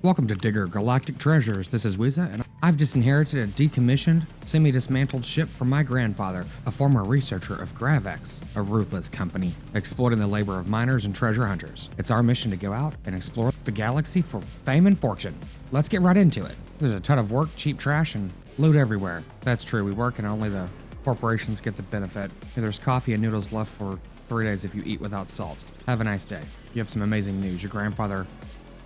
Welcome to Digger Galactic Treasures. This is Wiza, and I've just inherited a decommissioned, semi-dismantled ship from my grandfather, a former researcher of Gravex, a ruthless company, exploiting the labor of miners and treasure hunters. It's our mission to go out and explore the galaxy for fame and fortune. Let's get right into it. There's a ton of work, cheap trash, and loot everywhere. That's true, we work and only the corporations get the benefit. There's coffee and noodles left for 3 days if you eat without salt. Have a nice day. You have some amazing news. Your grandfather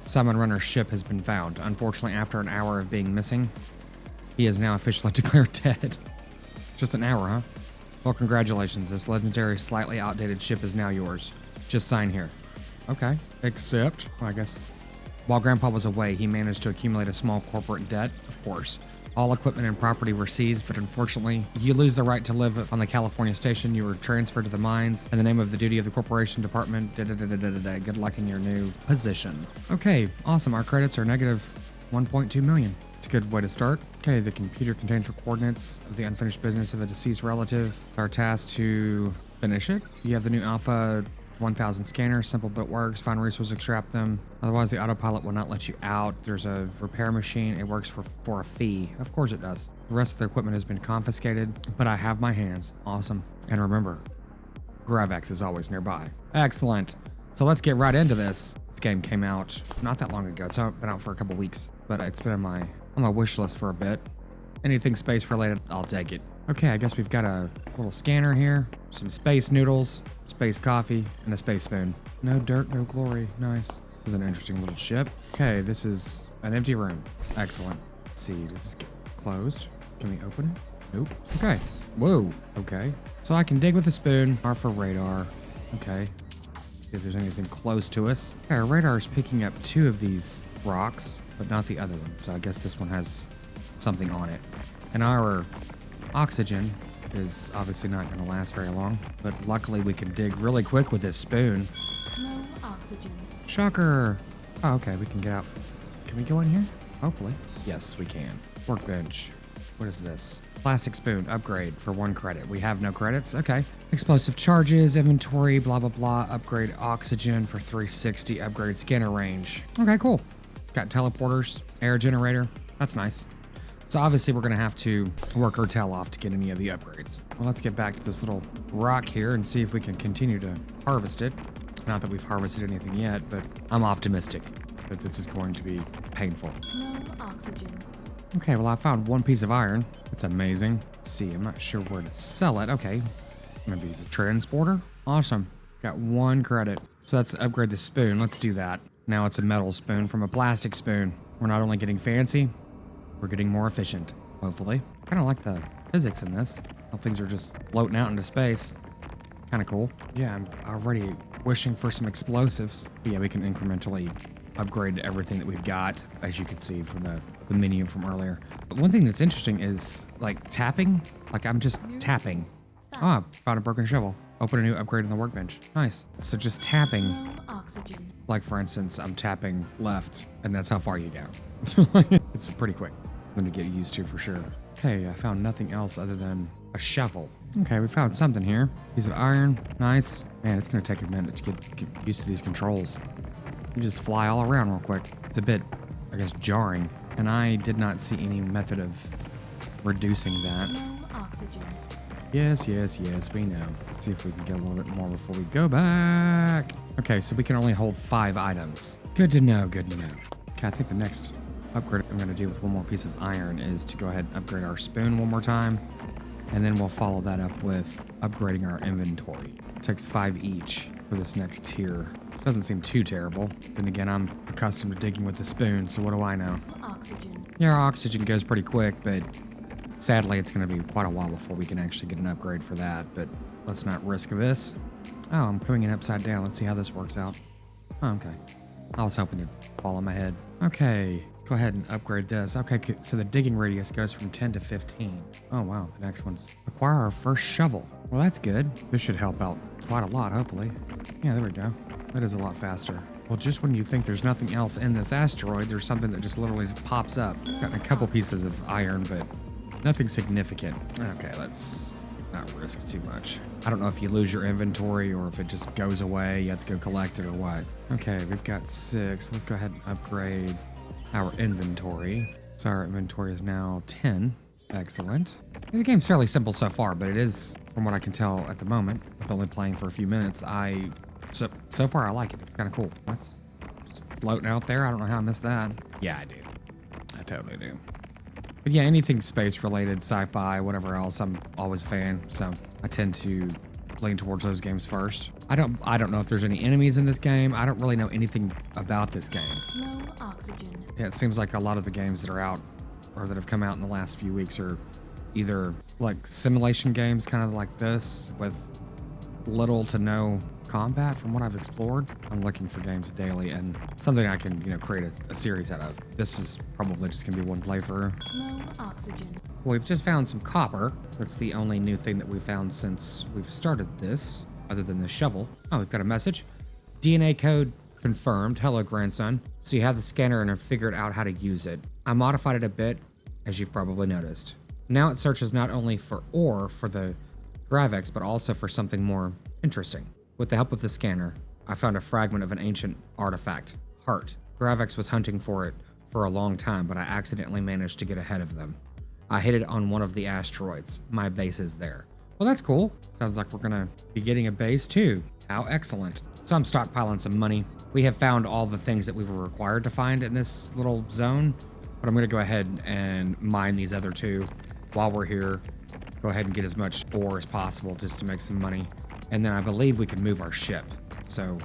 Salmon Runner's ship has been found. Unfortunately, after an hour of being missing, he is now officially declared dead. Just an hour, huh? Well, congratulations. This legendary, slightly outdated ship is now yours. Just sign here. Okay. Except, well, I guess, while Grandpa was away, he managed to accumulate a small corporate debt, of course. All equipment and property were seized, but unfortunately, you lose the right to live on the California station. You were transferred to the mines in the name of the duty of the corporation department. Good luck in your new position. Okay, awesome. Our credits are negative 1.2 million. It's a good way to start. Okay, the computer contains coordinates of the unfinished business of a deceased relative. It's our task to finish it. You have the new Alpha 1000 scanner, simple but works. Find resources, extract them. Otherwise, the autopilot will not let you out. There's a repair machine. It works for a fee. Of course it does. The rest of the equipment has been confiscated, but I have my hands. Awesome. And remember, Gravex is always nearby. Excellent. So let's get right into this. This game came out not that long ago. It's been out for a couple weeks, but it's been on my wish list for a bit. Anything space related, I'll take it. Okay, I guess we've got a little scanner here, some space noodles, space coffee, and a space spoon. No dirt, no glory. Nice. This is an interesting little ship. Okay, this is an empty room. Excellent. Let's see, this is closed. Can we open it? Nope. Okay. Whoa. Okay. So I can dig with a spoon. R for radar. Okay. See if there's anything close to us. Okay, our radar is picking up 2 of these rocks, but not the other one. So I guess this one has something on it. And our oxygen is obviously not going to last very long, but luckily we can dig really quick with this spoon. No oxygen. Shocker. Oh, okay, we can get out. Can we go in here? Hopefully. Yes, we can. Workbench. What is this? Plastic spoon. Upgrade for 1 credit. We have no credits. Okay. Explosive charges, inventory, blah, blah, blah. Upgrade oxygen for 360. Upgrade scanner range. Okay, cool. Got teleporters, air generator. That's nice. So obviously we're gonna have to work our tail off to get any of the upgrades. Well, let's get back to this little rock here and see if we can continue to harvest it. Not that we've harvested anything yet, but I'm optimistic that this is going to be painful. No oxygen. Okay, well I found 1 piece of iron. That's amazing. Let's see, I'm not sure where to sell it. Okay, maybe the transporter. Awesome, got 1 credit. So let's upgrade the spoon, let's do that. Now it's a metal spoon from a plastic spoon. We're not only getting fancy, we're getting more efficient, hopefully. Kind of like the physics in this. How things are just floating out into space. Kind of cool. Yeah, I'm already wishing for some explosives. But yeah, we can incrementally upgrade everything that we've got, as you can see from the menu from earlier. But one thing that's interesting is like tapping. Like I'm just tapping. Ah, found a broken shovel. Open a new upgrade in the workbench. Nice. So just tapping. No oxygen. Like for instance, I'm tapping left and that's how far you go. It's pretty quick. Something to get used to for sure. Okay, I found nothing else other than a shovel. Okay, we found something here. Piece of iron, nice. Man, it's gonna take a minute to get used to these controls. You just fly all around real quick. It's a bit, I guess, jarring. And I did not see any method of reducing that. No oxygen. Yes, we know. Let's see if we can get a little bit more before we go back. Okay, so we can only hold 5 items. Good to know, good to know. Okay, I think the next upgrade I'm gonna do with 1 more piece of iron is to go ahead and upgrade our spoon 1 more time. And then we'll follow that up with upgrading our inventory. It takes 5 each for this next tier. Doesn't seem too terrible. Then again, I'm accustomed to digging with the spoon, so what do I know? Oxygen. Yeah, our oxygen goes pretty quick, but sadly it's gonna be quite a while before we can actually get an upgrade for that, but let's not risk this. Oh, I'm coming in upside down. Let's see how this works out. Oh, okay. I was hoping to fall on my head. Okay, go ahead and upgrade this. Okay, so the digging radius goes from 10 to 15. Oh wow, the next one's acquire our first shovel. Well, that's good. This should help out quite a lot, hopefully. Yeah, there we go. That is a lot faster. Well, just when you think there's nothing else in this asteroid, there's something that just literally pops up. Got a couple pieces of iron, but nothing significant. Okay, let's not risk too much. I don't know if you lose your inventory or if it just goes away, you have to go collect it or what. Okay, we've got 6. Let's go ahead and upgrade our inventory. So our inventory is now 10. Excellent. The game's fairly simple so far, but it is, from what I can tell at the moment, with only playing for a few minutes, so far I like it. It's kind of cool. That's just floating out there. I don't know how I missed that. Yeah, I do. I totally do. But yeah, anything space related, sci-fi, whatever else, I'm always a fan. So I tend to lean towards those games first. I don't know if there's any enemies in this game. I don't really know anything about this game. Low oxygen. Yeah, it seems like a lot of the games that are out or that have come out in the last few weeks are either like simulation games, kind of like this, with little to no combat from what I've explored. I'm looking for games daily and something I can, create a series out of. This is probably just gonna be one playthrough. Low oxygen. We've just found some copper. That's the only new thing that we've found since we've started this, other than the shovel. Oh, we've got a message. DNA code confirmed. Hello, grandson. So you have the scanner and have figured out how to use it. I modified it a bit, as you've probably noticed. Now it searches not only for ore for the Gravex, but also for something more interesting. With the help of the scanner, I found a fragment of an ancient artifact, heart. Gravex was hunting for it for a long time, but I accidentally managed to get ahead of them. I hit it on one of the asteroids. My base is there. Well, that's cool. Sounds like we're gonna be getting a base too. How excellent. So I'm stockpiling some money. We have found all the things that we were required to find in this little zone, but I'm gonna go ahead and mine these other two while we're here. Go ahead and get as much ore as possible just to make some money. And then I believe we can move our ship. So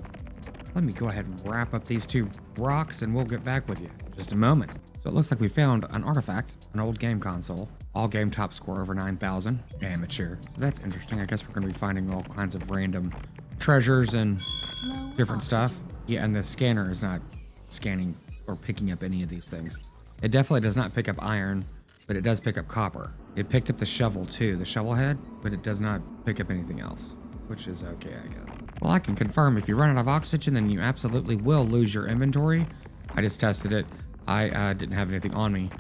let me go ahead and wrap up these two rocks and we'll get back with you in just a moment. So it looks like we found an artifact, an old game console. All game top score over 9,000. Amateur. So that's interesting. I guess we're going to be finding all kinds of random treasures and Low different oxygen. stuff. Yeah, and the scanner is not scanning or picking up any of these things. It definitely does not pick up iron, but it does pick up copper. It picked up the shovel too, the shovel head, but it does not pick up anything else, which is okay, I guess. Well, I can confirm if you run out of oxygen, then you absolutely will lose your inventory. I just tested it. I didn't have anything on me,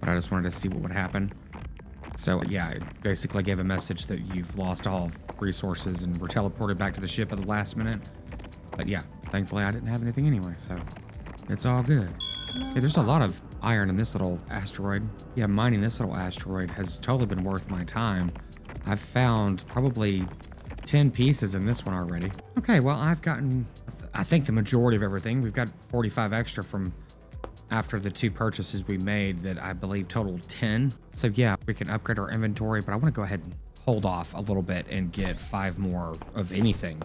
but I just wanted to see what would happen. So yeah, it basically gave a message that you've lost all resources and were teleported back to the ship at the last minute. But yeah, thankfully I didn't have anything anyway, so it's all good. Low Hey, there's a lot of iron in this little asteroid. Yeah, mining this little asteroid has totally been worth my time. I've found probably 10 pieces in this one already. Okay, well, I've gotten, I think, the majority of everything. We've got 45 extra from after the two purchases we made that I believe totaled 10. So yeah, we can upgrade our inventory, but I want to go ahead and hold off a little bit and get 5 more of anything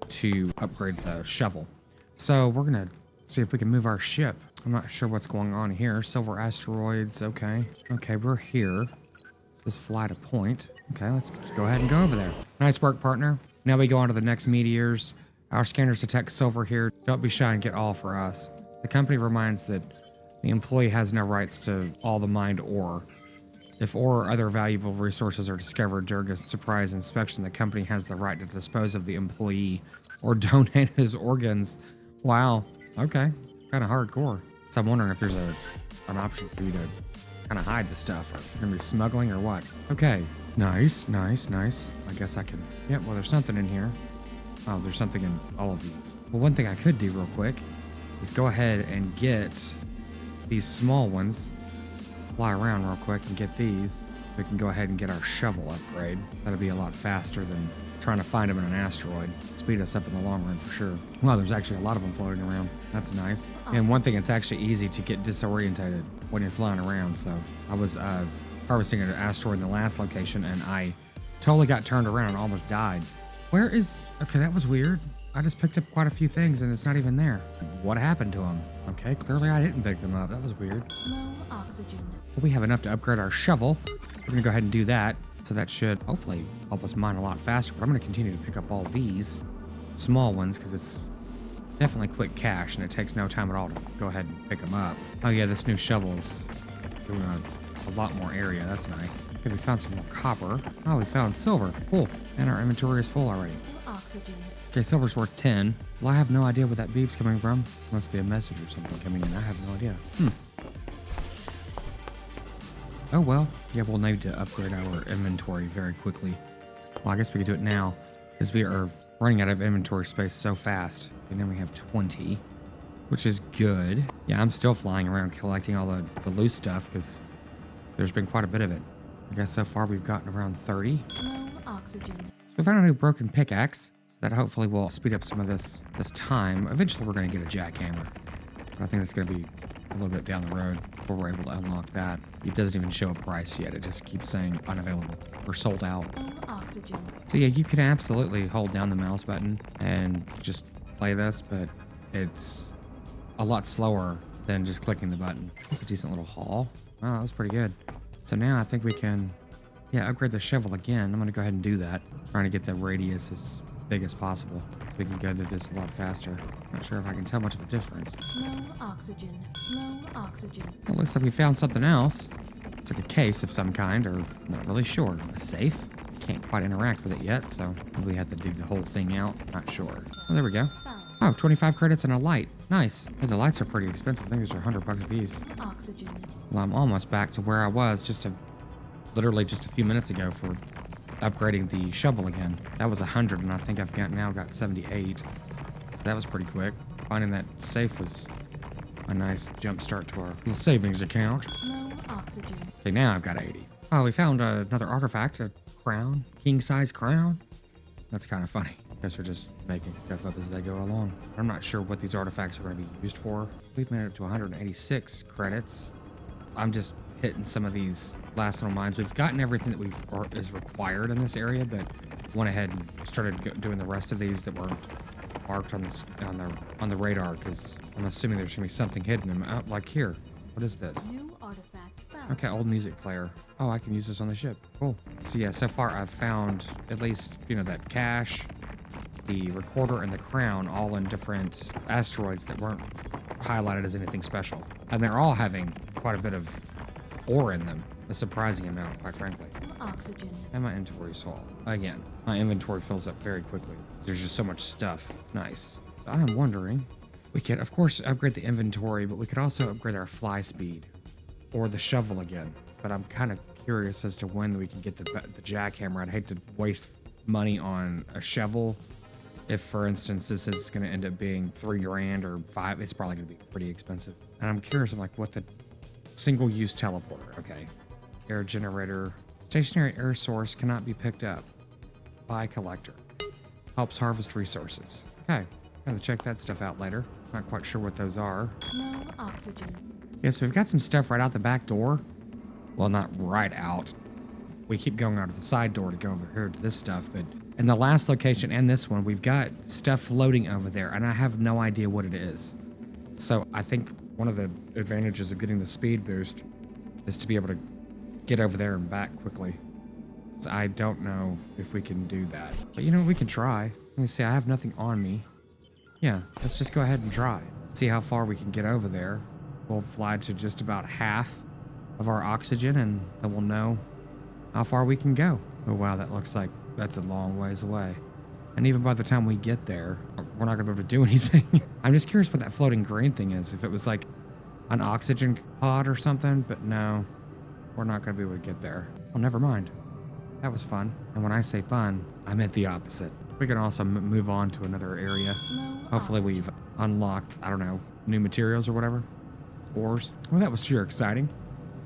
to upgrade the shovel. So we're going to see if we can move our ship. I'm not sure what's going on here. Silver asteroids, okay. Okay, we're here. Let's fly to point. Okay, let's just go ahead and go over there. Nice work, partner. Now we go on to the next meteors. Our scanners detect silver here. Don't be shy and get all for us. The company reminds that the employee has no rights to all the mined ore. If ore or other valuable resources are discovered during a surprise inspection, the company has the right to dispose of the employee or donate his organs. Wow, okay, kind of hardcore. So I'm wondering if there's an option for you to kind of hide the stuff. Are you gonna be smuggling or what? Okay, nice, nice, nice. I guess I can, yeah, well, there's something in here. Oh, there's something in all of these. Well, one thing I could do real quick is go ahead and get these small ones, fly around real quick and get these, so we can go ahead and get our shovel upgrade. That'll be a lot faster than trying to find them in an asteroid. Speed us up in the long run for sure. Wow, there's actually a lot of them floating around. That's nice. And one thing, it's actually easy to get disorientated when you're flying around. So I was harvesting an asteroid in the last location and I totally got turned around and almost died. Where is, okay, that was weird. I just picked up quite a few things and it's not even there. What happened to them? Okay, clearly I didn't pick them up. That was weird. Low oxygen. Well, we have enough to upgrade our shovel. We're gonna go ahead and do that. So that should hopefully help us mine a lot faster. But I'm gonna continue to pick up all these small ones because it's definitely quick cash and it takes no time at all to go ahead and pick them up. Oh yeah, this new shovel is doing a lot more area. That's nice. Okay, we found some more copper. Oh, we found silver. Cool. And our inventory is full already. Low oxygen. Okay, silver's worth 10. Well, I have no idea where that beep's coming from. Must be a message or something coming in. I have no idea. Oh, well. Yeah, we'll need to upgrade our inventory very quickly. Well, I guess we could do it now, because we are running out of inventory space so fast. And then we have 20. which is good. Yeah, I'm still flying around collecting all the loose stuff because there's been quite a bit of it. I guess so far we've gotten around 30. Low oxygen. So we found a new broken pickaxe, so that hopefully will speed up some of this time. Eventually we're going to get a jackhammer, but I think it's going to be a little bit down the road before we're able to unlock that. It doesn't even show a price yet. It just keeps saying unavailable or sold out. Low oxygen. So yeah, you can absolutely hold down the mouse button and just play this, but it's a lot slower than just clicking the button. It's a decent little haul. Wow, that was pretty good. So now I think we can, yeah, upgrade the shovel again. I'm gonna go ahead and do that. Trying to get the radius as big as possible so we can go through this a lot faster. Not sure if I can tell much of a difference. Low oxygen. Low oxygen. Well, it looks like we found something else. It's like a case of some kind, or not really sure. A safe? Can't quite interact with it yet, so we have to dig the whole thing out. Not sure. Well, there we go. Found. Oh, 25 credits and a light. Nice. Hey, the lights are pretty expensive. I think these are $100 a piece. Oxygen. Well, I'm almost back to where I was literally just a few minutes ago for upgrading the shovel again. That was 100, and I think I've now got 78. So that was pretty quick. Finding that safe was a nice jump start to our little savings account. Low oxygen. Okay, now I've got 80. Oh, we found another artifact, a crown, king-size crown. That's kind of funny. Guess we're just making stuff up as they go along. I'm not sure what these artifacts are going to be used for. We've made it to 186 credits. I'm just hitting some of these last little mines. We've gotten everything that is required in this area, but went ahead and started doing the rest of these that weren't marked on the radar, because I'm assuming there's going to be something hidden in them. Like here. What is this? New artifact found. Okay, old music player. Oh, I can use this on the ship. Cool. So yeah, so far I've found at least, that cache, the recorder, and the crown all in different asteroids that weren't highlighted as anything special. And they're all having quite a bit of ore in them. A surprising amount, quite frankly. Oxygen. And my inventory's full. Again, my inventory fills up very quickly. There's just so much stuff. Nice. So I'm wondering, we could, of course, upgrade the inventory, but we could also upgrade our fly speed. Or the shovel again. But I'm kind of curious as to when we can get the jackhammer. I'd hate to waste money on a shovel. If, for instance, this is going to end up being $3 grand or $5, it's probably going to be pretty expensive. And I'm curious of what the single-use teleporter. Okay. Air generator. Stationary air source cannot be picked up by collector. Helps harvest resources. Okay. Gotta check that stuff out later. Not quite sure what those are. Low oxygen. Yeah, so we've got some stuff right out the back door. Well, not right out. We keep going out of the side door to go over here to this stuff, but in the last location and this one, we've got stuff floating over there, and I have no idea what it is. So I think one of the advantages of getting the speed boost is to be able to get over there and back quickly. So I don't know if we can do that. But we can try. Let me see, I have nothing on me. Yeah, let's just go ahead and try. See how far we can get over there. We'll fly to just about half of our oxygen, and then we'll know how far we can go. Oh wow, that looks like that's a long ways away. And even by the time we get there, we're not gonna be able to do anything. I'm just curious what that floating green thing is. If it was like an oxygen pod or something, but no, we're not gonna be able to get there. Oh, never mind. That was fun. And when I say fun, I meant the opposite. We can also move on to another area. Low Hopefully oxygen. we've unlocked, I don't know, new materials or whatever. Ores. Well, that was sure exciting.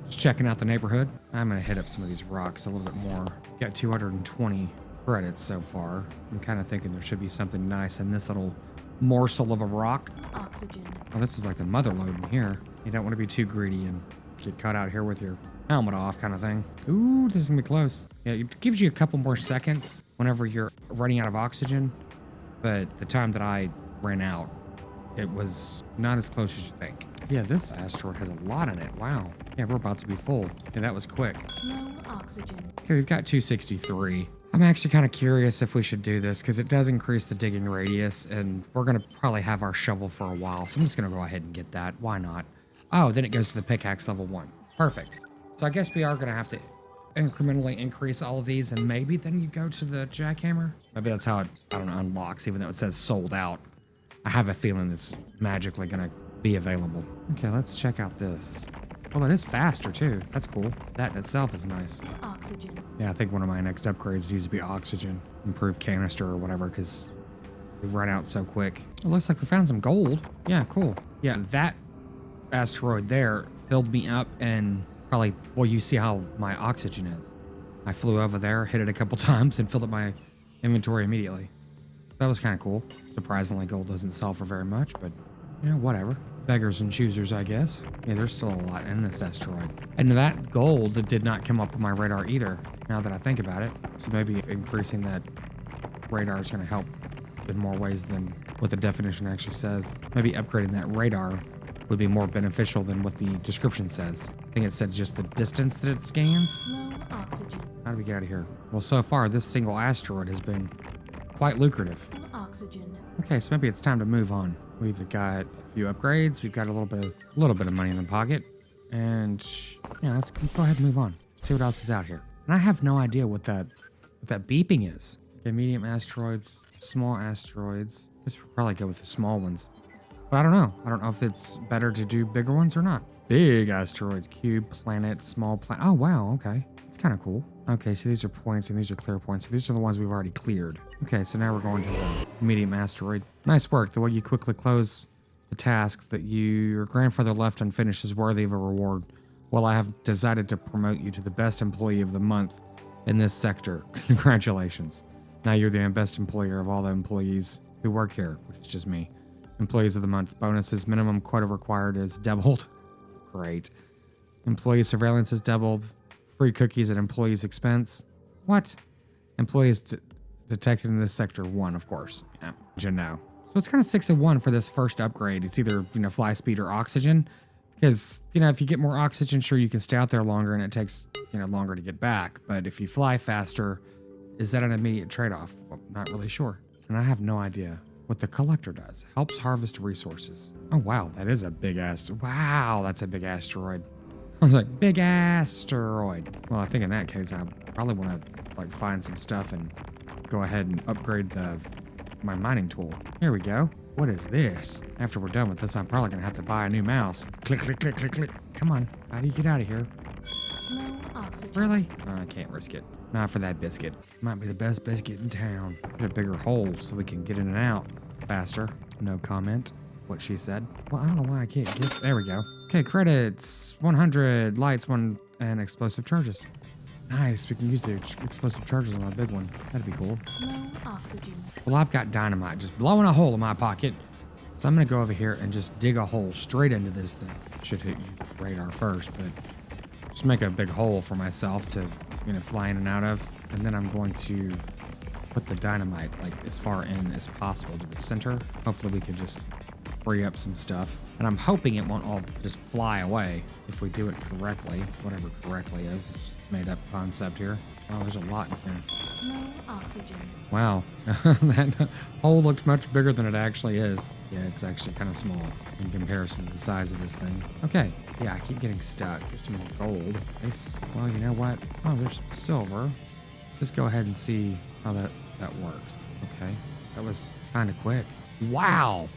Just checking out the neighborhood. I'm gonna hit up some of these rocks a little bit more. Got 220 credits so far. I'm kind of thinking there should be something nice in this little morsel of a rock. Oxygen. Oh, this is like the mother lode in here. You don't want to be too greedy and get caught out here with your helmet off kind of thing. Ooh, this is gonna be close. Yeah, it gives you a couple more seconds whenever you're running out of oxygen, but the time that I ran out, it was not as close as you think. Yeah, this asteroid has a lot in it. Wow. Yeah, we're about to be full. Yeah, that was quick. Low oxygen. Okay, we've got 263. I'm actually kind of curious if we should do this because it does increase the digging radius, and we're going to probably have our shovel for a while. So I'm just going to go ahead and get that. Why not? Oh, then it goes to the pickaxe level 1. Perfect. So I guess we are going to have to incrementally increase all of these, and maybe then you go to the jackhammer. Maybe that's how it, I don't know, unlocks, even though it says sold out. I have a feeling it's magically going to be available. Okay, let's check out this. Well, it is faster too. That's cool. That in itself is nice. Oxygen. Yeah, I think one of my next upgrades needs to be oxygen. Improved canister or whatever, because We've run out so quick. It looks like we found some gold. Yeah, cool. Yeah, that asteroid there filled me up and probably, well, you see how my oxygen is. I flew over there, hit it a couple times, and filled up my inventory immediately. So that was kind of cool. Surprisingly, gold doesn't sell for very much, but, you know, whatever. Beggars and choosers, I guess. Yeah, there's still a lot in this asteroid. And that gold did not come up on my radar either, now that I think about it. So maybe increasing that radar is going to help in more ways than what the definition actually says. Maybe upgrading that radar would be more beneficial than what the description says. I think it said just the distance that it scans. Low oxygen. How do we get out of here? Well, so far, this single asteroid has been quite lucrative. Low oxygen. Okay, so maybe it's time to move on. We've got a few upgrades. We've got a little bit of money in the pocket. And yeah, let's go ahead and move on. See what else is out here. And I have no idea what that beeping is. Okay, medium asteroids, small asteroids. I guess we'll probably go with the small ones. But I don't know. I don't know if it's better to do bigger ones or not. Big asteroids, cube, planet, small planet. Oh, wow, okay. It's kind of cool. Okay, so these are points and these are clear points. So these are the ones we've already cleared. Okay, so now we're going to the medium asteroid. Nice work. The way you quickly close the task that your grandfather left unfinished is worthy of a reward. Well, I have decided to promote you to the best employee of the month in this sector. Congratulations. Now you're the best employer of all the employees who work here, which is just me. Employees of the month bonuses, minimum quota required is doubled. Great. Employee surveillance is doubled. Free cookies at employees' expense. What? Employees detected in this sector 1, of course. Yeah, you know. So it's kind of 6 and 1 for this first upgrade. It's either, fly speed or oxygen. Because, if you get more oxygen, sure, you can stay out there longer and it takes, longer to get back. But if you fly faster, is that an immediate trade-off? Well, not really sure. And I have no idea what the collector does. Helps harvest resources. Oh, wow, that is a big wow, that's a big asteroid. I was like, big asteroid. Well, I think in that case, I probably want to find some stuff and go ahead and upgrade my mining tool. Here we go. What is this? After we're done with this, I'm probably gonna have to buy a new mouse. Click, click, click, click, click. Come on, how do you get out of here? Low oxygen. Really? No, I can't risk it. Not for that biscuit. Might be the best biscuit in town. Get a bigger hole so we can get in and out faster. No comment. What she said. Well, I don't know why I can't get. There we go. Okay, credits. 100 lights, and explosive charges. Nice. We can use the explosive charges on a big one. That'd be cool. Low oxygen. Well, I've got dynamite just blowing a hole in my pocket. So I'm gonna go over here and just dig a hole straight into this thing. Should hit radar first, but just make a big hole for myself to, fly in and out of. And then I'm going to put the dynamite as far in as possible to the center. Hopefully we can just free up some stuff. And I'm hoping it won't all just fly away if we do it correctly. Whatever correctly is. It's made up concept here. Oh, there's a lot in here. Low oxygen. Wow. That hole looked much bigger than it actually is. Yeah, it's actually kind of small in comparison to the size of this thing. Okay. Yeah, I keep getting stuck. There's some more gold. Well, you know what? Oh, there's some silver. Just go ahead and see how that works. Okay. That was kind of quick. Wow.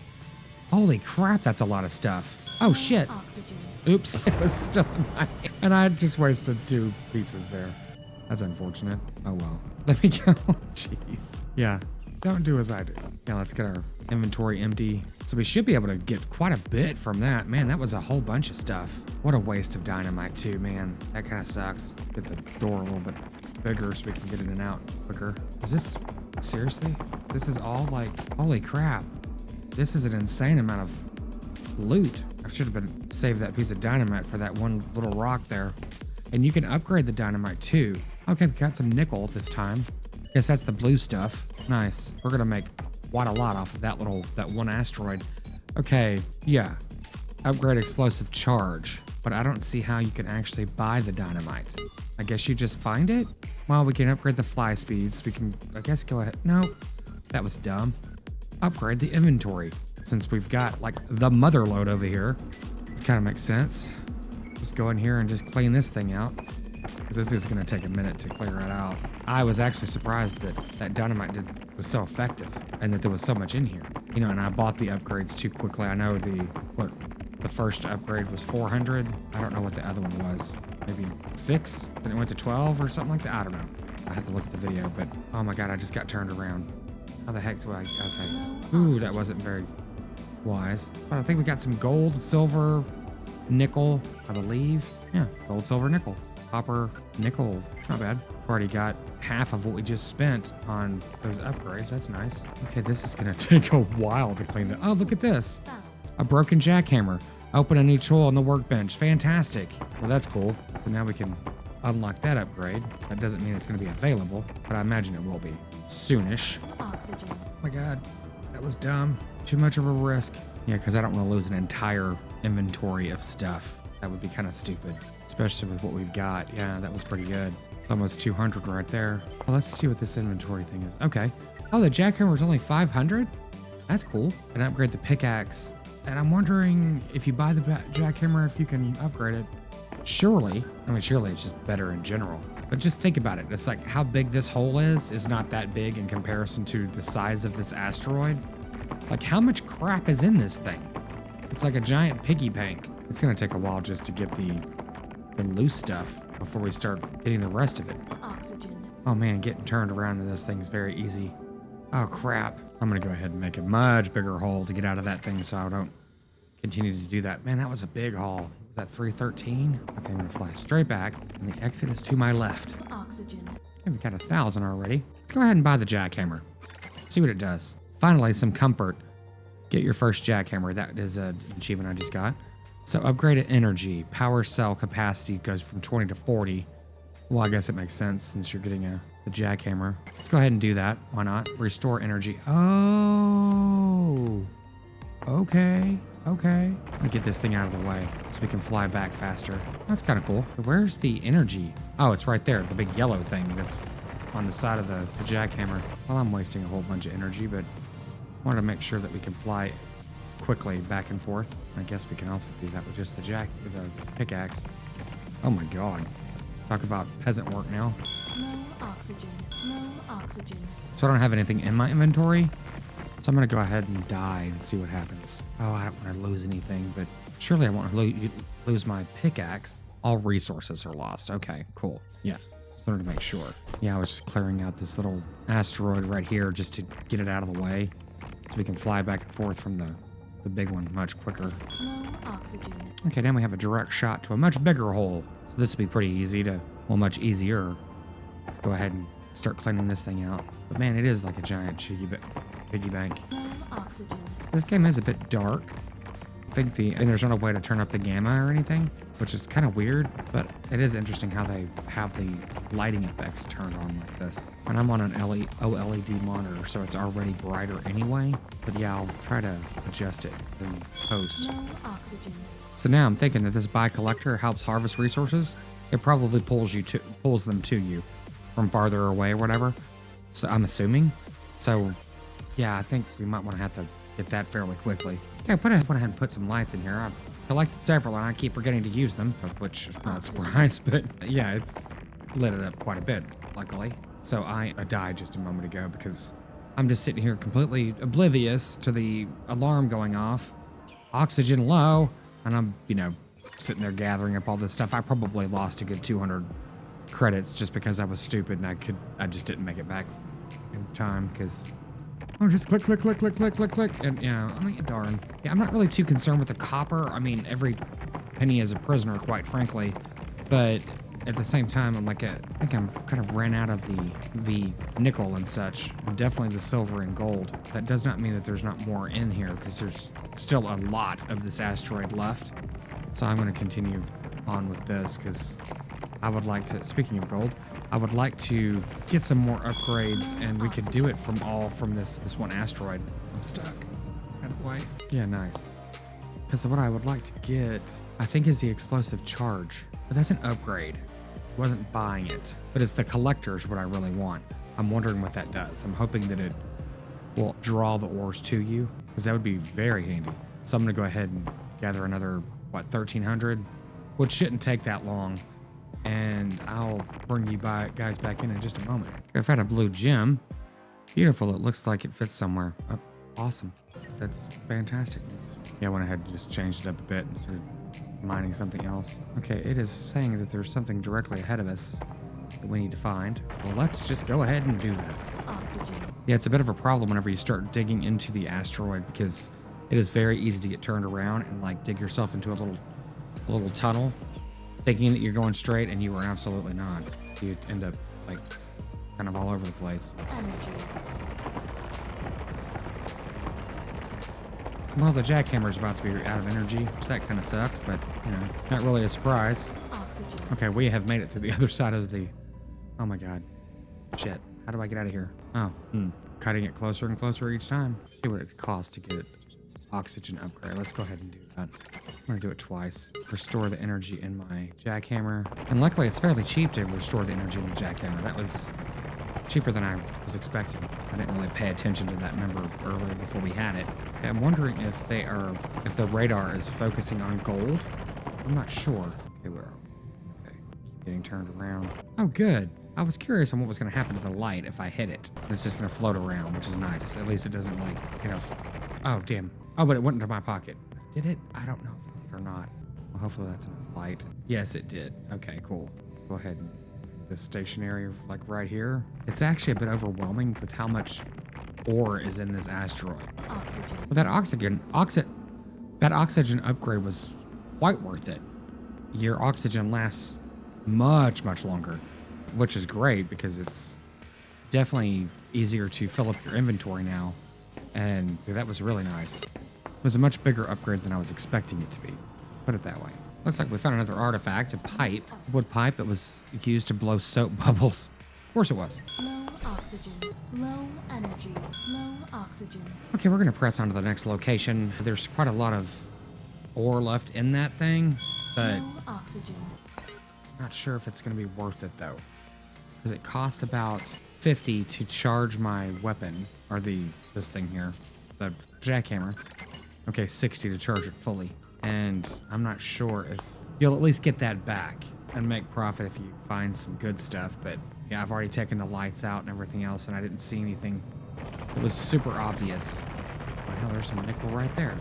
Holy crap, that's a lot of stuff. Oh, shit. Oxygen. Oops. It was still in my hand. And I just wasted 2 pieces there. That's unfortunate. Oh, well. Let me go. Jeez. Yeah. Don't do as I do. Yeah, let's get our inventory empty. So we should be able to get quite a bit from that. Man, that was a whole bunch of stuff. What a waste of dynamite, too, man. That kind of sucks. Get the door a little bit bigger so we can get in and out quicker. Is this... Seriously? This is all holy crap. This is an insane amount of loot. I should have been saved that piece of dynamite for that one little rock there. And you can upgrade the dynamite too. Okay, we got some nickel this time. Guess that's the blue stuff. Nice. We're gonna make quite a lot off of that one asteroid. Okay, yeah. Upgrade explosive charge. But I don't see how you can actually buy the dynamite. I guess you just find it? Well, we can upgrade the fly speeds. We can, I guess, go ahead. No, that was dumb. Upgrade the inventory. Since we've got the mother load over here. It kind of makes sense. Just go in here and just clean this thing out. Because this is going to take a minute to clear it out. I was actually surprised that dynamite was so effective and that there was so much in here. And I bought the upgrades too quickly. I know the first upgrade was 400. I don't know what the other one was. Maybe 6? Then it went to 12 or something like that. I don't know. I have to look at the video, but oh my God, I just got turned around. How the heck do I, okay. Low Ooh, that oxygen. wasn't very wise. But I think we got some gold, silver, nickel, I believe. Yeah, gold, silver, nickel. Copper, nickel, not bad. We've already got half of what we just spent on those upgrades. That's nice. Okay, this is gonna take a while to clean that. Oh, look at this. Found. A broken jackhammer. Open a new tool on the workbench. Fantastic. Well, that's cool. So now we can unlock that upgrade. That doesn't mean it's gonna be available, but I imagine it will be soonish. Oxygen. Oh my God, that was dumb. Too much of a risk. Yeah, because I don't want to lose an entire inventory of stuff. That would be kind of stupid, especially with what we've got. Yeah, that was pretty good. Almost 200 right there. Well, let's see what this inventory thing is. Okay. Oh, the jackhammer is only 500? That's cool. And upgrade the pickaxe. And I'm wondering if you buy the jackhammer, if you can upgrade it. Surely it's just better in general. But just think about it. It's like how big this hole is not that big in comparison to the size of this asteroid. Like how much crap is in this thing? It's like a giant piggy bank. It's gonna take a while just to get the loose stuff before we start getting the rest of it. Oxygen. Oh man, getting turned around in this thing is very easy. Oh crap. I'm gonna go ahead and make a much bigger hole to get out of that thing so I don't continue to do that. Man, that was a big haul. Was that 313? Okay, I'm gonna fly straight back and the exit is to my left. Oxygen. Okay, we got 1,000 already. Let's go ahead and buy the jackhammer. See what it does. Finally, some comfort. Get your first jackhammer. That is an achievement I just got. So upgraded energy. Power cell capacity goes from 20 to 40. Well, I guess it makes sense since you're getting the jackhammer. Let's go ahead and do that. Why not? Restore energy. Oh. Okay. Okay. Let me get this thing out of the way so we can fly back faster. That's kind of cool. Where's the energy? Oh, it's right there. The big yellow thing that's on the side of the jackhammer. Well, I'm wasting a whole bunch of energy, but I wanted to make sure that we can fly quickly back and forth. I guess we can also do that with just the pickaxe. Oh my God. Talk about peasant work now. Low oxygen. Low oxygen. So I don't have anything in my inventory. So I'm gonna go ahead and die and see what happens. Oh, I don't want to lose anything, but surely I won't lose my pickaxe. All resources are lost. Okay, cool. Yeah, just wanted to make sure. Yeah, I was just clearing out this little asteroid right here just to get it out of the way so we can fly back and forth from the big one much quicker. Low oxygen. Okay, now we have a direct shot to a much bigger hole. So this will be pretty easy well, much easier. Let's go ahead and start cleaning this thing out. But man, it is like a giant piggy bank. Low oxygen. This game is a bit dark. I think there's not a way to turn up the gamma or anything, which is kind of weird, but it is interesting how they have the lighting effects turned on like this. And I'm on an OLED monitor, so it's already brighter anyway. But yeah, I'll try to adjust it in post. Low oxygen. So now I'm thinking that this buy collector helps harvest resources. It probably pulls them to you from farther away or whatever. So I'm assuming. So yeah, I think we might want to have to get that fairly quickly. Okay, I went ahead and put some lights in here. I've collected several and I keep forgetting to use them, which is not a surprise, but yeah, it's lit it up quite a bit, luckily. So I died just a moment ago because I'm just sitting here completely oblivious to the alarm going off. Oxygen low, and I'm, sitting there gathering up all this stuff. I probably lost a good 200 credits just because I was stupid and I just didn't make it back in time because just click. And yeah, I mean, darn. Yeah, I'm not really too concerned with the copper. I mean, every penny is a prisoner, quite frankly. But at the same time, I think I'm kind of ran out of the nickel and such, and definitely the silver and gold. That does not mean that there's not more in here because there's still a lot of this asteroid left. So I'm going to continue on with this because I would like to, speaking of gold, I would like to get some more upgrades and we could do it from this one asteroid. I'm stuck. Out of the way. Yeah, nice. Because what I would like to get, I think, is the explosive charge. But that's an upgrade. I wasn't buying it. But it's the collectors what I really want. I'm wondering what that does. I'm hoping that it will draw the ores to you because that would be very handy. So I'm going to go ahead and gather another, 1,300? Which shouldn't take that long. And I'll bring you guys back in just a moment. I've had a blue gem. Beautiful. It looks like it fits somewhere. Oh, awesome. That's fantastic news. Yeah, I went ahead and just changed it up a bit and started mining something else. Okay, it is saying that there's something directly ahead of us. that we need to find. Well, let's just go ahead and do that. Oxygen. Yeah, it's a bit of a problem whenever you start digging into the asteroid because it is very easy to get turned around and like dig yourself into a little tunnel, thinking that you're going straight, and you are absolutely not. So you end up like kind of all over the place. Energy. Well, the jackhammer's about to be out of energy, so that kind of sucks, but you know, not really a surprise. Oxygen. Okay, we have made it to the other side of the. Oh my god. Shit. How do I get out of here? Oh, cutting it closer and closer each time. See what it costs to get it. Oxygen upgrade. Let's go ahead and do that. I'm gonna do it twice. Restore the energy in my jackhammer. And luckily it's fairly cheap to restore the energy in the jackhammer. That was cheaper than I was expecting. I didn't really pay attention to that number earlier before we had it. I'm wondering if if the radar is focusing on gold. I'm not sure. Okay, keep getting turned around. Oh, good. I was curious on what was gonna happen to the light if I hit it. It's just gonna float around, which is nice. At least it doesn't like, you know, oh, damn. Oh, but it went into my pocket. Did it? I don't know if it did or not. Well, hopefully that's enough light. Yes, it did. Okay, cool. Let's go ahead and make this stationary, like right here. It's actually a bit overwhelming with how much ore is in this asteroid. Oxygen. But that oxygen upgrade was quite worth it. Your oxygen lasts much, much longer, which is great because it's definitely easier to fill up your inventory now. And that was really nice. It was a much bigger upgrade than I was expecting it to be. Put it that way. Looks like we found another artifact, a pipe, wood pipe. It was used to blow soap bubbles. Of course it was. Low oxygen. Low energy. Low oxygen. Okay, we're gonna press on to the next location. There's quite a lot of ore left in that thing, but Low oxygen. not sure if it's gonna be worth it though. Because it cost about 50 to charge my weapon, or this thing here, the jackhammer. Okay, 60 to charge it fully. And I'm not sure if you'll at least get that back and make profit if you find some good stuff. But yeah, I've already taken the lights out and everything else, and I didn't see anything. It was super obvious. Well, there's some nickel right there.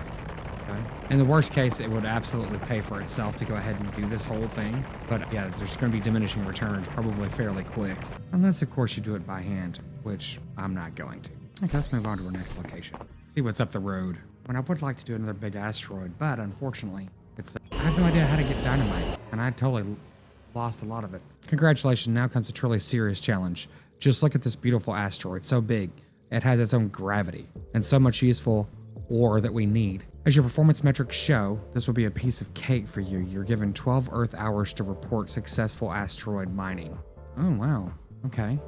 Okay. In the worst case, it would absolutely pay for itself to go ahead and do this whole thing. But yeah, there's going to be diminishing returns probably fairly quick. Unless, of course, you do it by hand, which I'm not going to. Okay, let's move on to our next location. See what's up the road. I would like to do another big asteroid, but unfortunately, I have no idea how to get dynamite, and I totally lost a lot of it. Congratulations, now comes a truly serious challenge. Just look at this beautiful asteroid, so big. It has its own gravity, and so much useful ore that we need. As your performance metrics show, this will be a piece of cake for you. You're given 12 Earth hours to report successful asteroid mining. Oh, wow. Okay.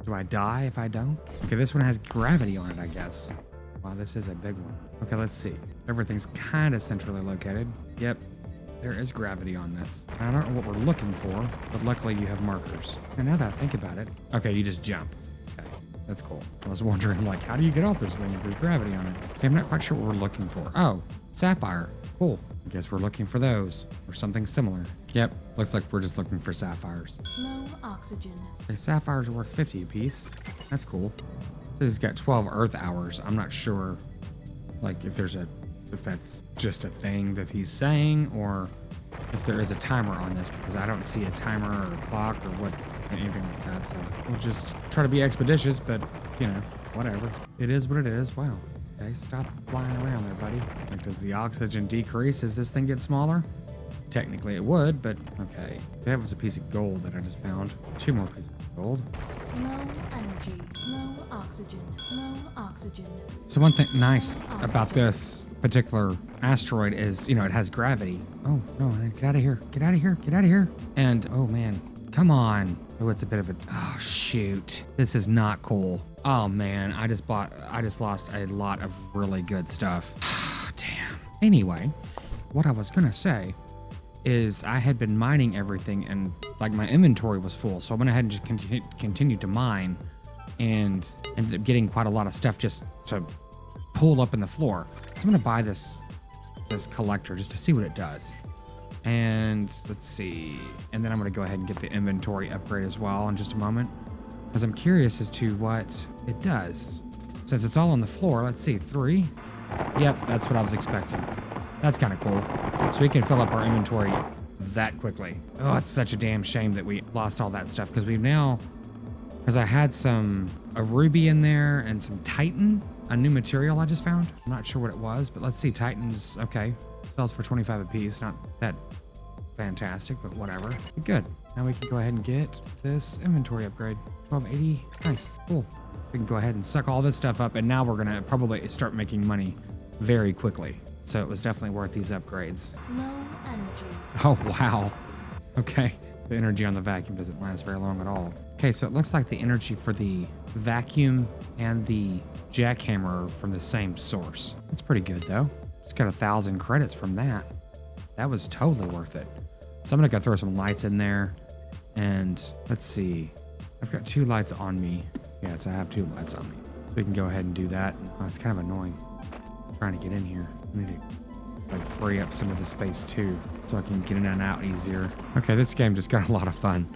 Do I die if I don't? Okay, this one has gravity on it, I guess. Wow, this is a big one. Okay, let's see. Everything's kind of centrally located. Yep, there is gravity on this. I don't know what we're looking for, but luckily you have markers. And now that I think about it, okay, you just jump. Okay, that's cool. I was wondering, like, how do you get off this thing if there's gravity on it? Okay, I'm not quite sure what we're looking for. Oh, sapphire. Cool. I guess we're looking for those or something similar. Yep, looks like we're just looking for sapphires. Low oxygen. The sapphires are worth 50 apiece. That's cool. This has got 12 Earth hours. I'm not sure, like, if that's just a thing that he's saying, or if there is a timer on this, because I don't see a timer or a clock or anything like that. So we'll just try to be expeditious, but you know, whatever. It is what it is. Wow. Okay, stop flying around there, buddy. Like, does the oxygen decrease as this thing gets smaller? Technically it would, but okay. That was a piece of gold that I just found. 2 more pieces of gold. Low energy. Low oxygen. Low oxygen. So one thing nice about this particular asteroid is, you know, it has gravity. Oh, no, get out of here. Get out of here. Get out of here. And, oh man, come on. Oh, it's a bit of oh shoot. This is not cool. Oh man, I just lost a lot of really good stuff. Damn. Anyway, what I was gonna say is I had been mining everything and like my inventory was full. So I went ahead and just continued to mine and ended up getting quite a lot of stuff just to pull up in the floor. So I'm gonna buy this collector just to see what it does. And let's see. And then I'm gonna go ahead and get the inventory upgrade as well in just a moment, because I'm curious as to what it does. Since it's all on the floor, let's see, 3. Yep, that's what I was expecting. That's kind of cool. So we can fill up our inventory that quickly. Oh, it's such a damn shame that we lost all that stuff because we've now, because I had a ruby in there and some titan, a new material I just found. I'm not sure what it was, but let's see. Titan's okay. Sells for 25 a piece. Not that fantastic, but whatever. Good. Now we can go ahead and get this inventory upgrade. 1280. Nice. Cool. We can go ahead and suck all this stuff up, and now we're gonna probably start making money very quickly. So it was definitely worth these upgrades. Low energy. Oh, wow. Okay. The energy on the vacuum doesn't last very long at all. Okay, so it looks like the energy for the vacuum and the jackhammer are from the same source. That's pretty good, though. Just got 1,000 credits from that. That was totally worth it. So I'm gonna go throw some lights in there. And let's see. I've got 2 lights on me. Yes, I have 2 lights on me. So we can go ahead and do that. Oh, it's kind of annoying trying to get in here. I need to like free up some of the space too, so I can get in and out easier. Okay, this game just got a lot of fun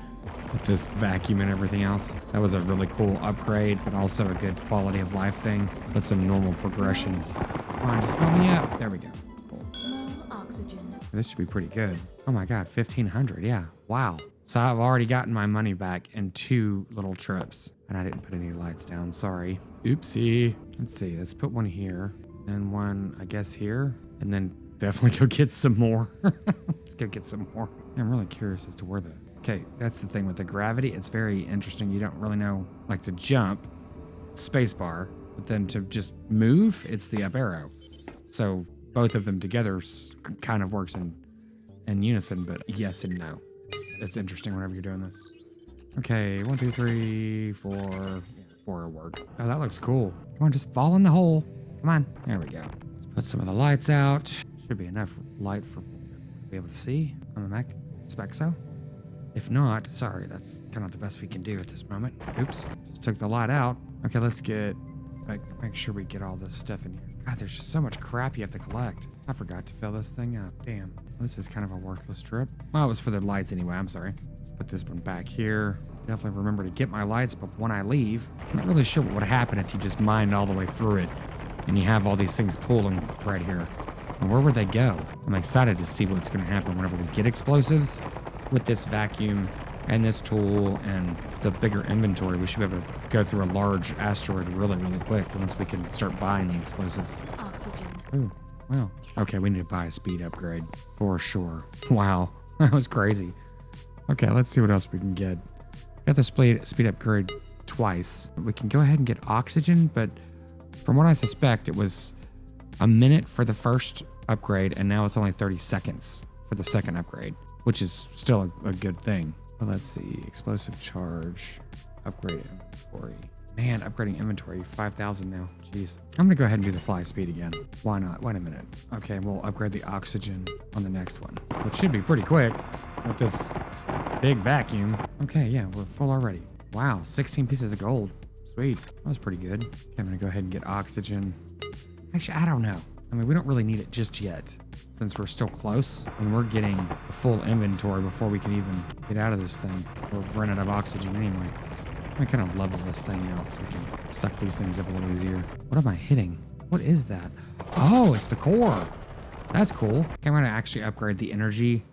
with this vacuum and everything else. That was a really cool upgrade, but also a good quality of life thing with some normal progression. Come on, just fill me up. There we go. Cool. Low oxygen. This should be pretty good. Oh my God, 1,500. Yeah, wow. So I've already gotten my money back in 2 little trips, and I didn't put any lights down. Sorry. Oopsie. Let's see. Let's put one here and one, I guess, here, and then definitely go get some more. Let's go get some more. I'm really curious as to where the... Okay, that's the thing with the gravity. It's very interesting. You don't really know, like to jump, space bar, but then to just move, it's the up arrow. So both of them together kind of works in unison, but yes and no. It's interesting whenever you're doing this. Okay, 1, 2, 3, 4. Yeah, 4 will work. Oh, that looks cool. Come on, just fall in the hole. Come on. There we go. Let's put some of the lights out. Should be enough light for to be able to see on the Mac. Expect so. If not, sorry, that's kind of the best we can do at this moment. Oops, just took the light out. Okay, let's get, make sure we get all this stuff in here. God, there's just so much crap you have to collect. I forgot to fill this thing up. Damn, this is kind of a worthless trip. Well, it was for the lights anyway, I'm sorry. Let's put this one back here. Definitely remember to get my lights, but when I leave, I'm not really sure what would happen if you just mined all the way through it and you have all these things pooling right here. And where would they go? I'm excited to see what's gonna happen whenever we get explosives with this vacuum and this tool and the bigger inventory. We should be able to go through a large asteroid really, really quick once we can start buying the explosives. Oxygen. Ooh, wow. Okay, we need to buy a speed upgrade for sure. Wow, that was crazy. Okay, let's see what else we can get. Got the speed upgrade twice. We can go ahead and get oxygen, but from what I suspect, it was a minute for the first upgrade, and now it's only 30 seconds for the second upgrade, which is still a good thing. But let's see, explosive charge, upgrade inventory. Man, upgrading inventory, 5,000 now. Jeez. I'm gonna go ahead and do the fly speed again. Why not? Wait a minute. Okay, we'll upgrade the oxygen on the next one, which should be pretty quick with this big vacuum. Okay, yeah, we're full already. Wow, 16 pieces of gold. Sweet. That was pretty good. Okay, I'm gonna go ahead and get oxygen. Actually, I don't know. I mean, we don't really need it just yet since we're still close and we're getting a full inventory before we can even get out of this thing. We've run out of oxygen anyway. I kind of level this thing out so we can suck these things up a little easier. What am I hitting? What is that? Oh, it's the core. That's cool. Okay, I'm gonna actually upgrade the energy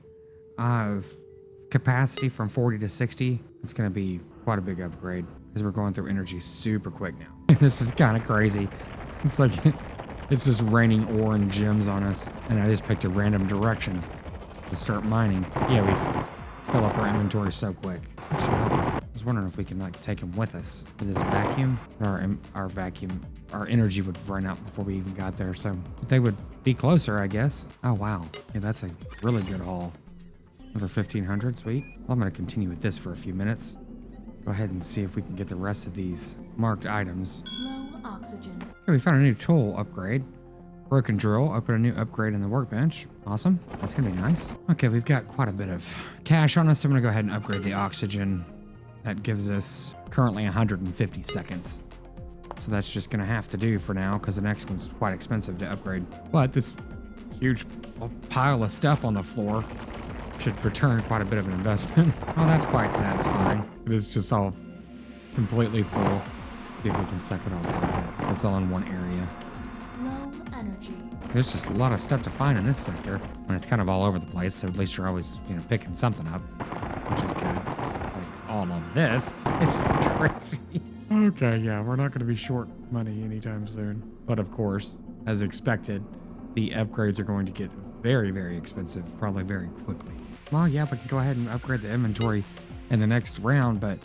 capacity from 40 to 60. It's gonna be quite a big upgrade because we're going through energy super quick now. This is kind of crazy. It's like it's just raining ore and gems on us, and I just picked a random direction to start mining. Yeah, we fill up our inventory so quick. Actually, I was wondering if we can like take them with us with this vacuum. Our energy would run out before we even got there, so they would be closer, I guess. Oh wow, yeah, that's a really good haul. Another 1,500, sweet. Well, I'm gonna continue with this for a few minutes. Go ahead and see if we can get the rest of these marked items. Low oxygen. Okay, we found a new tool upgrade. Broken drill, open a new upgrade in the workbench. Awesome, that's gonna be nice. Okay, we've got quite a bit of cash on us, so I'm gonna go ahead and upgrade the oxygen. That gives us currently 150 seconds. So that's just gonna have to do for now because the next one's quite expensive to upgrade. But this huge pile of stuff on the floor should return quite a bit of an investment. Oh, that's quite satisfying. It is just all completely full. See if we can suck it all down here. It's all in one area. Low energy. There's just a lot of stuff to find in this sector. And it's kind of all over the place, so at least you're always, picking something up, which is good. Like all of this. This is crazy. Okay, yeah, we're not going to be short money anytime soon. But of course, as expected, the upgrades are going to get very, very expensive, probably very quickly. Well, yeah, we can go ahead and upgrade the inventory in the next round, but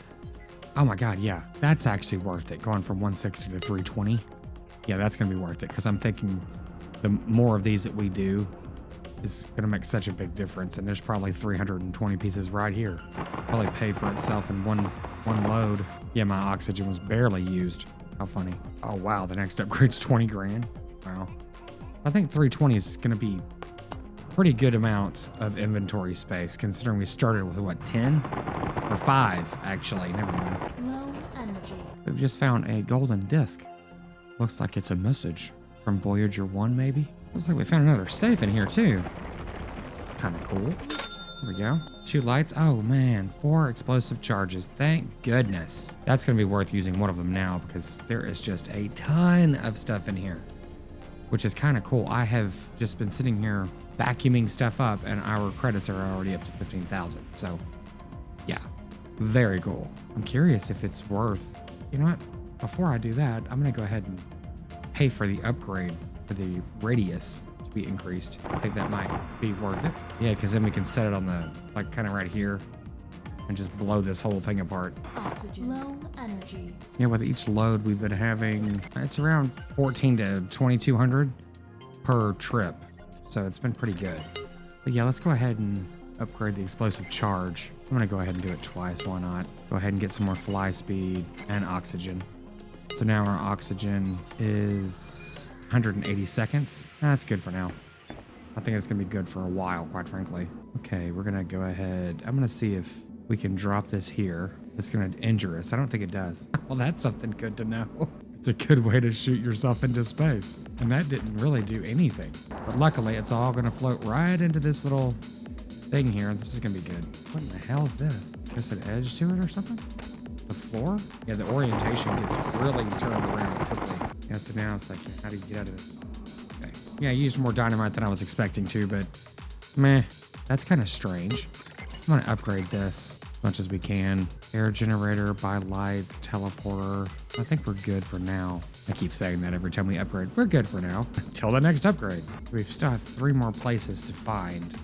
oh my god, yeah, that's actually worth it, going from 160 to 320. Yeah, that's going to be worth it, because I'm thinking the more of these that we do is going to make such a big difference, and there's probably 320 pieces right here. Probably pay for itself in one load. Yeah, my oxygen was barely used. How funny. Oh wow, the next upgrade's 20 grand. Wow. I think 320 is going to be pretty good amount of inventory space, considering we started with what, 10 or 5 actually. Never mind. Low energy. We've just found a golden disc. Looks like it's a message from Voyager 1, maybe. Looks like we found another safe in here too. Kind of cool. There we go. 2 lights. Oh man, 4 explosive charges. Thank goodness. That's gonna be worth using one of them now, because there is just a ton of stuff in here, which is kind of cool. I have just been sitting here vacuuming stuff up, and our credits are already up to 15,000. So yeah, very cool. I'm curious if it's worth, you know what? Before I do that, I'm gonna go ahead and pay for the upgrade for the radius to be increased. I think that might be worth it. Yeah, because then we can set it on the, like, kind of right here and just blow this whole thing apart. Oxygen. Low energy. Yeah, with each load we've been having, it's around 14 to 2200 per trip. So it's been pretty good. But yeah, let's go ahead and upgrade the explosive charge. I'm gonna go ahead and do it twice, why not? Go ahead and get some more fly speed and oxygen. So now our oxygen is 180 seconds. That's good for now. I think it's gonna be good for a while, quite frankly. Okay, we're gonna go ahead. I'm gonna see if we can drop this here. It's gonna injure us. I don't think it does. Well, that's something good to know. It's a good way to shoot yourself into space. And that didn't really do anything. But luckily, it's all gonna float right into this little thing here. This is gonna be good. What in the hell is this? Is an edge to it or something? The floor? Yeah, the orientation gets really turned around quickly. Yeah, so now it's like, how do you get out of this? Okay. Yeah, I used more dynamite than I was expecting to, but meh, that's kind of strange. I'm gonna upgrade this as much as we can. Air generator, buy lights, teleporter. I think we're good for now. I keep saying that every time we upgrade. We're good for now, until the next upgrade. We still have 3 more places to find.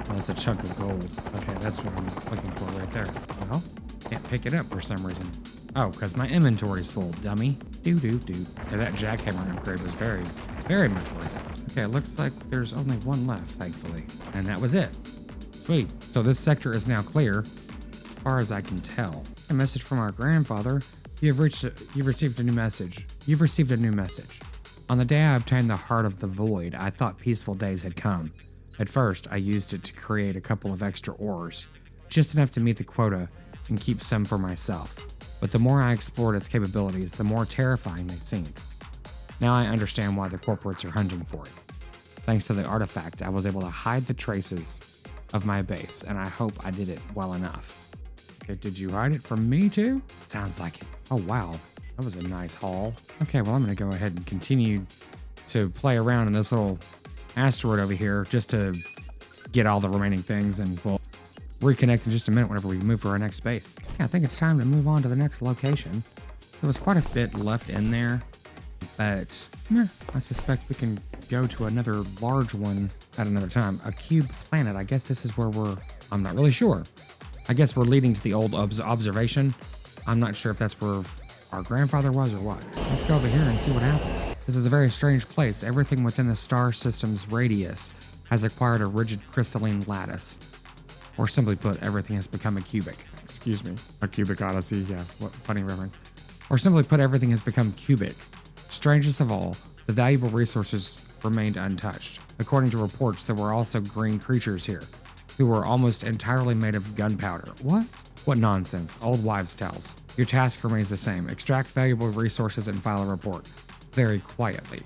Oh, that's a chunk of gold. Okay, that's what I'm looking for right there. Well, can't pick it up for some reason. Oh, because my inventory's full, dummy. Yeah, that jackhammer upgrade was very, very much worth it. Okay, it looks like there's only 1 left, thankfully. And that was it. Sweet. So this sector is now clear, as far as I can tell. A message from our grandfather. You've received a new message. You've received a new message. On the day I obtained the Heart of the Void, I thought peaceful days had come. At first, I used it to create a couple of extra ores, just enough to meet the quota and keep some for myself. But the more I explored its capabilities, the more terrifying they seemed. Now I understand why the corporates are hunting for it. Thanks to the artifact, I was able to hide the traces of my base, and I hope I did it well enough. Okay, did you hide it from me too? Sounds like it. Oh wow, that was a nice haul. Okay, well I'm gonna go ahead and continue to play around in this little asteroid over here just to get all the remaining things, and we'll reconnect in just a minute whenever we move to our next space. Yeah, I think it's time to move on to the next location. There was quite a bit left in there, but I suspect we can go to another large one at another time. A cube planet. I guess this is where I'm not really sure. I guess we're leading to the old observation. I'm not sure if that's where our grandfather was or what. Let's go over here and see what happens. This is a very strange place. Everything within the star system's radius has acquired a rigid crystalline lattice. Or simply put, everything has become a cubic. Excuse me. A cubic odyssey. Yeah, what funny reference. Or simply put, everything has become cubic. Strangest of all, the valuable resources remained untouched. According to reports, there were also green creatures here, who were almost entirely made of gunpowder. What? What nonsense. Old wives' tales. Your task remains the same. Extract valuable resources and file a report. Very quietly.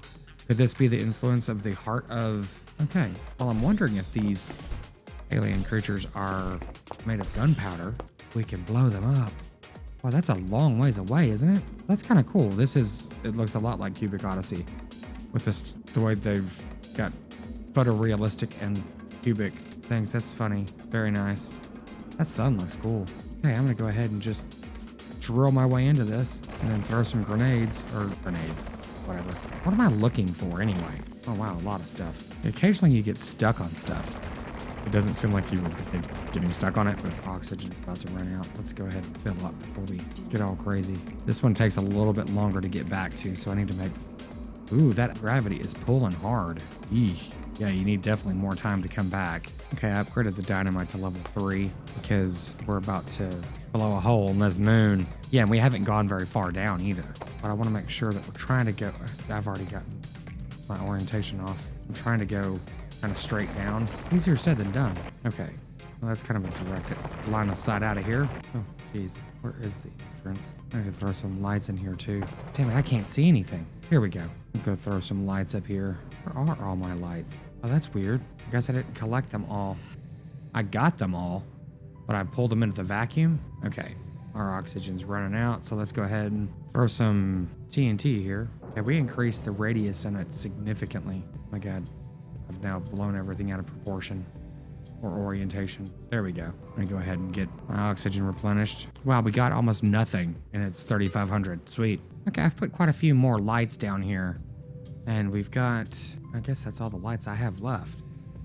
Could this be the influence of the heart of... Okay, well, I'm wondering if these alien creatures are made of gunpowder. We can blow them up. Wow, that's a long ways away, isn't it? That's kind of cool. It looks a lot like Cubic Odyssey with the way they've got photorealistic and cubic things. That's funny. Very nice. That sun looks cool. Okay, I'm gonna go ahead and just drill my way into this and then throw some grenades, whatever. What am I looking for anyway? Oh wow, a lot of stuff. Occasionally you get stuck on stuff. It doesn't seem like you would be getting stuck on it, but oxygen's about to run out. Let's go ahead and fill up before we get all crazy. This one takes a little bit longer to get back to, so I need to make... Ooh, that gravity is pulling hard. Eesh. Yeah, you need definitely more time to come back. Okay, I upgraded the dynamite to level 3 because we're about to blow a hole in this moon. Yeah, and we haven't gone very far down either. But I want to make sure that we're trying to go... I've already gotten my orientation off. I'm trying to go kind of straight down. Easier said than done. Okay, well, that's kind of a direct line of sight out of here. Oh, jeez. Where is the entrance? I need to throw some lights in here too. Damn it, I can't see anything. Here we go. I'm gonna throw some lights up here. Where are all my lights? Oh, that's weird. I guess I didn't collect them all. I got them all, but I pulled them into the vacuum. Okay, our oxygen's running out, so let's go ahead and throw some TNT here. Okay, we increased the radius in it significantly. Oh my God, I've now blown everything out of proportion or orientation. There we go. I'm gonna go ahead and get my oxygen replenished. Wow, we got almost nothing, and it's 3,500. Sweet. Okay, I've put quite a few more lights down here. And we've got, I guess that's all the lights I have left.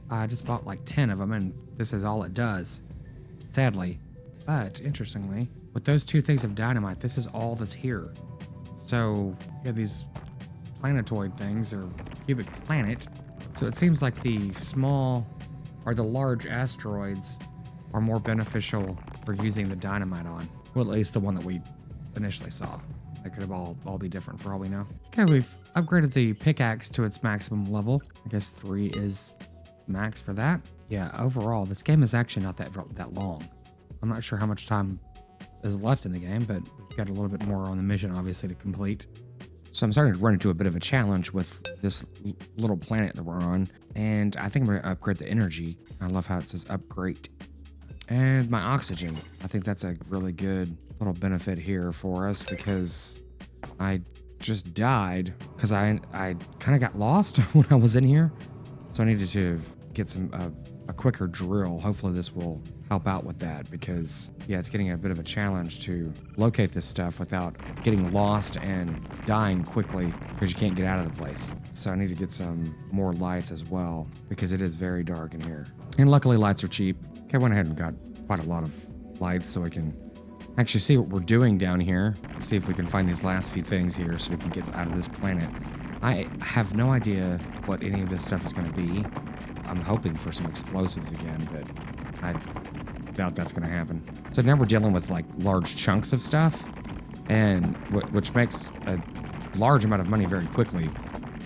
I just bought like 10 of them, and this is all it does, sadly. But interestingly, with those 2 things of dynamite, this is all that's here. So you have these planetoid things, or cubic planet. So it seems like the small or the large asteroids are more beneficial for using the dynamite on. Well, at least the one that we initially saw. That could have all be different for all we know. Okay, we've upgraded the pickaxe to its maximum level. I guess 3 is max for that. Yeah, overall, this game is actually not that long. I'm not sure how much time is left in the game, but we've got a little bit more on the mission, obviously, to complete. So I'm starting to run into a bit of a challenge with this little planet that we're on, and I think I'm going to upgrade the energy. I love how it says upgrade. And my oxygen. I think that's a really good little benefit here for us because I just died because I kind of got lost when I was in here. So I needed to get a quicker drill. Hopefully this will help out with that because, yeah, it's getting a bit of a challenge to locate this stuff without getting lost and dying quickly because you can't get out of the place. So I need to get some more lights as well because it is very dark in here. And luckily lights are cheap. Okay, I went ahead and got quite a lot of lights so I can actually see what we're doing down here. Let's see if we can find these last few things here so we can get out of this planet. I have no idea what any of this stuff is going to be. I'm hoping for some explosives again, but I doubt that's going to happen. So now we're dealing with like large chunks of stuff, and which makes a large amount of money very quickly,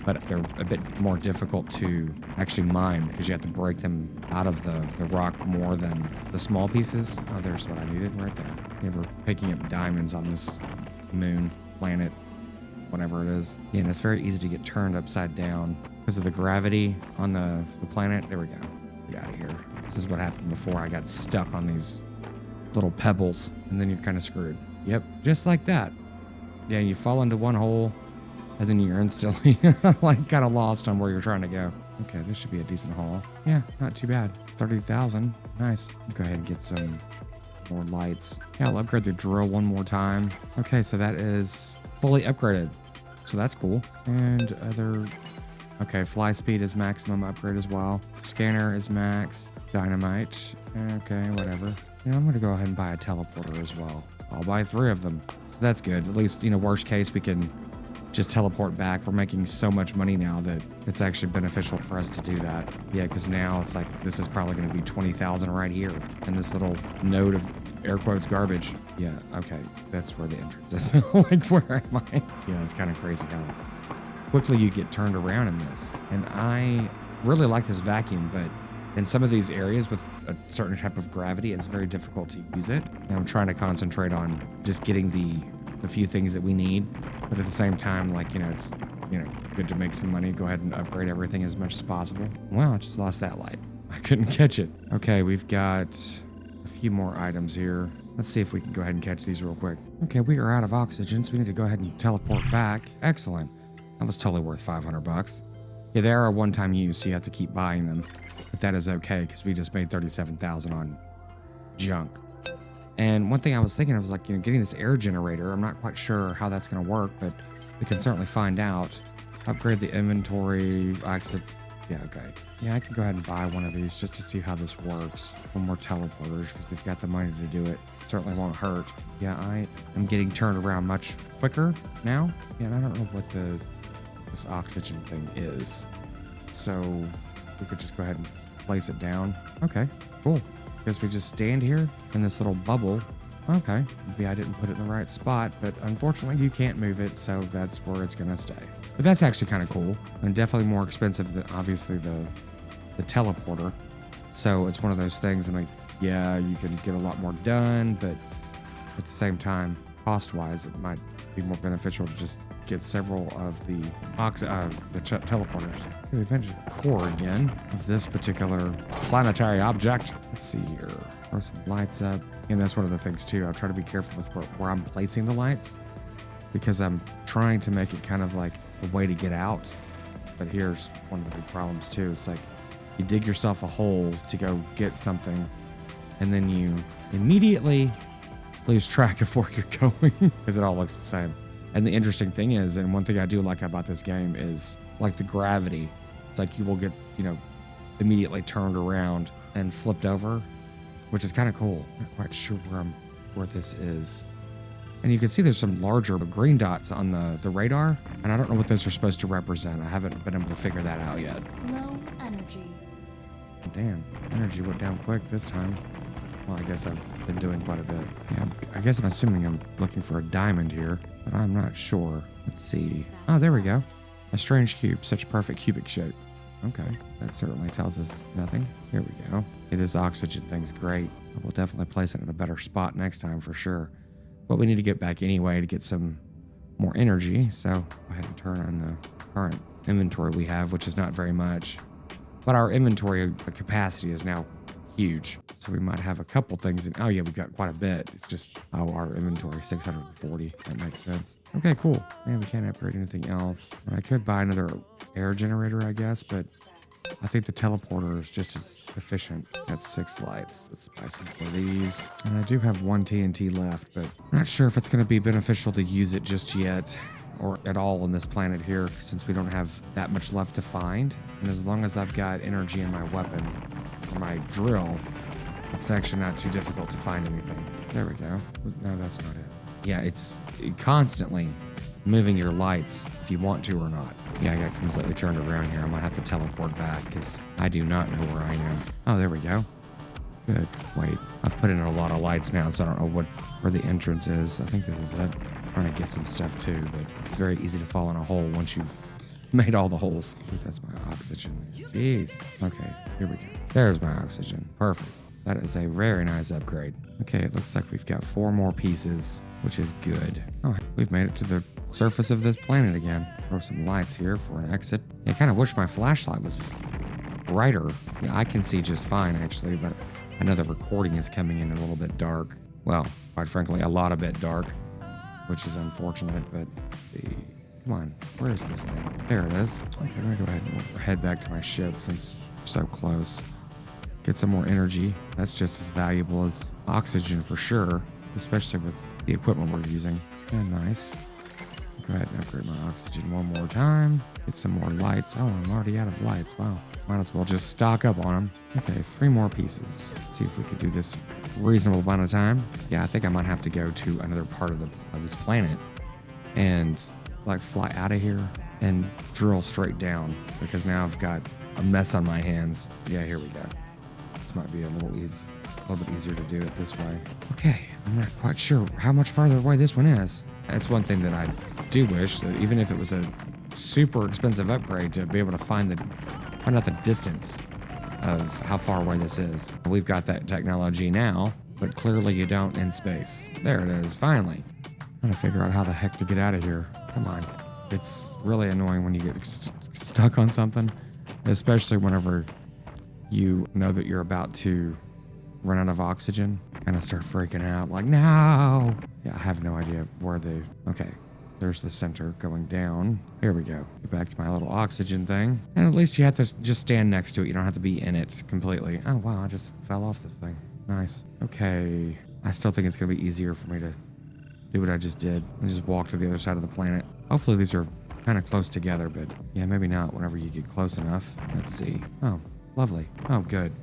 but they're a bit more difficult to actually mine because you have to break them out of the rock more than the small pieces. Oh, there's what I needed right there. Yeah, we're picking up diamonds on this moon, planet, whatever it is. Yeah, and it's very easy to get turned upside down because of the gravity on the planet. There we go. Let's get out of here. This is what happened before. I got stuck on these little pebbles, and then you're kind of screwed. Yep, just like that. Yeah, you fall into one hole, and then you're instantly like kind of lost on where you're trying to go. Okay, this should be a decent haul. Yeah, not too bad. 30,000. Nice. Go ahead and get some more lights. Yeah, I'll upgrade the drill one more time. Okay, so that is fully upgraded. So that's cool. And other... Okay, fly speed is maximum upgrade as well. Scanner is max. Dynamite. Okay, whatever. You know, I'm going to go ahead and buy a teleporter as well. I'll buy 3 of them. So that's good. At least, you know, worst case, we can just teleport back. We're making so much money now that it's actually beneficial for us to do that. Yeah, because now it's like, this is probably going to be 20,000 right here in this little node of air quotes garbage. Yeah, okay. That's where the entrance is. Like, where am I? Yeah, it's kind of crazy how quickly you get turned around in this. And I really like this vacuum, but in some of these areas with a certain type of gravity, it's very difficult to use it. And I'm trying to concentrate on just getting the few things that we need. But at the same time, like, you know, it's, you know, good to make some money. Go ahead and upgrade everything as much as possible. Wow, I just lost that light. I couldn't catch it. Okay, we've got a few more items here. Let's see if we can go ahead and catch these real quick. Okay, we are out of oxygen, so we need to go ahead and teleport back. Excellent. That was totally worth 500 bucks. Yeah, they are a one-time use, so you have to keep buying them. but that is okay because we just made 37,000 on junk. And one thing I was thinking, I was like, getting this air generator, I'm not quite sure how that's going to work, but we can certainly find out. Upgrade the inventory. Yeah, okay. Yeah, I can go ahead and buy one of these just to see how this works. One more teleporters because we've got the money to do it. Certainly won't hurt. Yeah, I am getting turned around much quicker now. Yeah, and I don't know what this oxygen thing is. So we could just go ahead and place it down. Okay, cool. Guess we just stand here in this little bubble. Okay, maybe I didn't put it in the right spot, but unfortunately you can't move it, so that's where it's gonna stay. But that's actually kind of cool, and definitely more expensive than obviously the teleporter. So it's one of those things, and like, yeah, you can get a lot more done, but at the same time, cost-wise, it might be more beneficial to just get several of the teleporters. We've entered the core again of this particular planetary object. Let's see here. Throw some lights up. And that's one of the things too. I'll try to be careful with where I'm placing the lights because I'm trying to make it kind of like a way to get out. But here's one of the big problems too. It's like you dig yourself a hole to go get something and then you immediately lose track of where you're going because it all looks the same. And the interesting thing is, and one thing I do like about this game is like the gravity. It's like you will get, immediately turned around and flipped over, which is kind of cool. I'm not quite sure where this is. And you can see there's some larger green dots on the radar, and I don't know what those are supposed to represent. I haven't been able to figure that out yet. Low energy. Damn, energy went down quick this time. Well, I guess I've been doing quite a bit. Yeah, I guess I'm assuming I'm looking for a diamond here, but I'm not sure. Let's see. Oh, there we go. A strange cube, such perfect cubic shape. Okay, that certainly tells us nothing. Here we go. Hey, this oxygen thing's great. We'll definitely place it in a better spot next time for sure. But we need to get back anyway to get some more energy. So go ahead and turn on the current inventory we have, which is not very much. But our inventory capacity is now huge. So we might have a couple things in. Oh yeah, we got quite a bit. It's just, our inventory, 640. That makes sense. Okay, cool. Man, we can't upgrade anything else. And I could buy another air generator, I guess, but I think the teleporter is just as efficient. Got 6 lights. Let's buy some of these. And I do have 1 TNT left, but I'm not sure if it's going to be beneficial to use it just yet or at all on this planet here since we don't have that much left to find. And as long as I've got energy in my weapon or my drill, it's actually not too difficult to find anything. There we go. No, that's not it. Yeah, it's constantly moving your lights if you want to or not. Yeah, I got completely turned around here. I might have to teleport back because I do not know where I am. Oh, there we go. Good. Wait, I've put in a lot of lights now, so I don't know where the entrance is. I think this is it. I'm trying to get some stuff too, but it's very easy to fall in a hole once you've made all the holes. I think that's my oxygen. Jeez. Okay, here we go. There's my oxygen. Perfect. That is a very nice upgrade. Okay, it looks like we've got 4 more pieces, which is good. Oh, we've made it to the surface of this planet again. Throw some lights here for an exit. I kind of wish my flashlight was brighter. Yeah, I can see just fine actually, but I know the recording is coming in a little bit dark. Well, quite frankly, a lot of bit dark, which is unfortunate, but let's see. Come on, where is this thing? There it is. Okay, I'm gonna go ahead and head back to my ship since we're so close. Get some more energy. That's just as valuable as oxygen for sure, especially with the equipment we're using. Yeah, nice. Go ahead and upgrade my oxygen one more time. Get some more lights. Oh, I'm already out of lights. Wow. Might as well just stock up on them. Okay, 3 more pieces. Let's see if we could do this reasonable amount of time. Yeah, I think I might have to go to another part of this planet and like fly out of here and drill straight down because now I've got a mess on my hands. Yeah, here we go. This might be a little bit easier to do it this way. Okay, I'm not quite sure how much farther away this one is. It's one thing that I do wish that even if it was a super expensive upgrade to be able to find out the distance of how far away this is. We've got that technology now, but clearly you don't in space. There it is, finally. I'm trying to figure out how the heck to get out of here. Come on. It's really annoying when you get stuck on something, especially whenever you know that you're about to run out of oxygen. Kind of start freaking out like, no. Yeah, I have no idea where okay. There's the center going down. Here we go. Get back to my little oxygen thing. And at least you have to just stand next to it. You don't have to be in it completely. Oh, wow. I just fell off this thing. Nice. Okay. I still think it's going to be easier for me to do what I just did and just walk to the other side of the planet. Hopefully these are kind of close together, but yeah, maybe not whenever you get close enough. Let's see. Oh, lovely. Oh, good.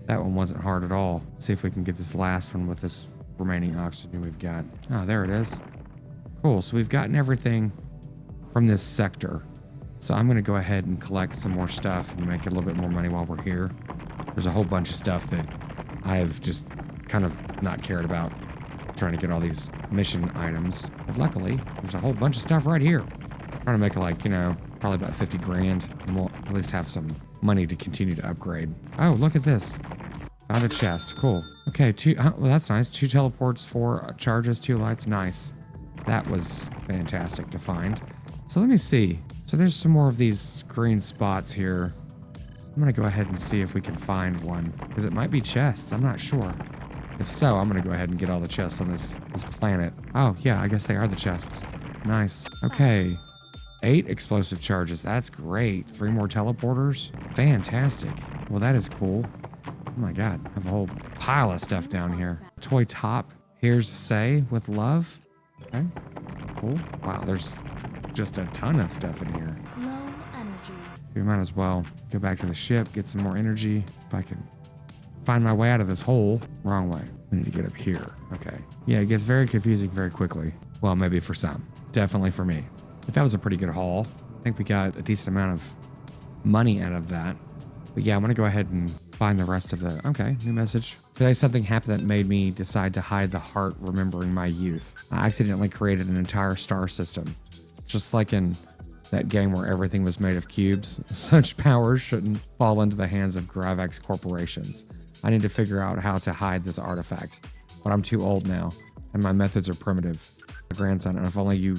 That one wasn't hard at all. Let's see if we can get this last one with this remaining oxygen we've got. Oh, there it is. Cool. So we've gotten everything from this sector. So I'm going to go ahead and collect some more stuff and make a little bit more money while we're here. There's a whole bunch of stuff that I've just kind of not cared about, trying to get all these mission items. But luckily, there's a whole bunch of stuff right here. I'm trying to make like, you know, probably about 50 grand, and we'll at least have some money to continue to upgrade. Oh, look at this. Found a chest. Cool. Okay, well, that's nice. 2 teleports, 4 charges, 2 lights. Nice. That was fantastic to find. So let me see. So there's some more of these green spots here. I'm going to go ahead and see if we can find one, because it might be chests. I'm not sure. If so, I'm going to go ahead and get all the chests on this planet. Oh, yeah, I guess they are the chests. Nice. Okay. 8 explosive charges. That's great. 3 more teleporters. Fantastic. Well, that is cool. Oh my God. I have a whole pile of stuff down here. Toy top. Here's Say with love. Okay. Cool. Wow, there's just a ton of stuff in here. Low energy. We might as well go back to the ship, get some more energy. If I can find my way out of this hole. Wrong way. We need to get up here. Okay. Yeah, it gets very confusing very quickly. Well, maybe for some. Definitely for me. But that was a pretty good haul. I think we got a decent amount of money out of that. But yeah, I'm going to go ahead and find the rest of the... Okay, new message. Today something happened that made me decide to hide the heart remembering my youth. I accidentally created an entire star system. Just like in that game where everything was made of cubes. Such powers shouldn't fall into the hands of Gravex corporations. I need to figure out how to hide this artifact. But I'm too old now, and my methods are primitive. My grandson, and if only you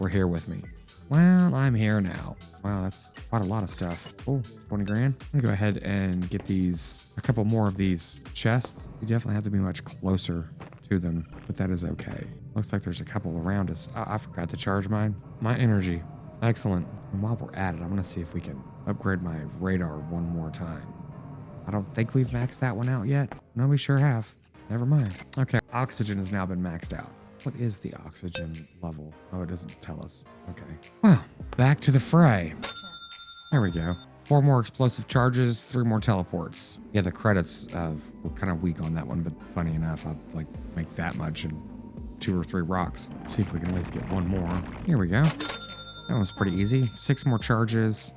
were here with me. Well, I'm here now. Wow, that's quite a lot of stuff. Oh, 20 grand. I'm gonna go ahead and get a couple more of these chests. You definitely have to be much closer to them, but that is okay. Looks like there's a couple around us. I forgot to charge my energy. Excellent. And while we're at it, I'm gonna see if we can upgrade my radar one more time. I don't think we've maxed that one out yet. No, we sure have. Never mind. Okay, oxygen has now been maxed out. What is the oxygen level? Oh, it doesn't tell us. Okay. Well, back to the fray. There we go. 4 more explosive charges, 3 more teleports. Yeah, the credits were kind of weak on that one, but funny enough, I'd like make that much in 2 or 3 rocks. Let's see if we can at least get 1 more. Here we go. That was pretty easy. 6 more charges,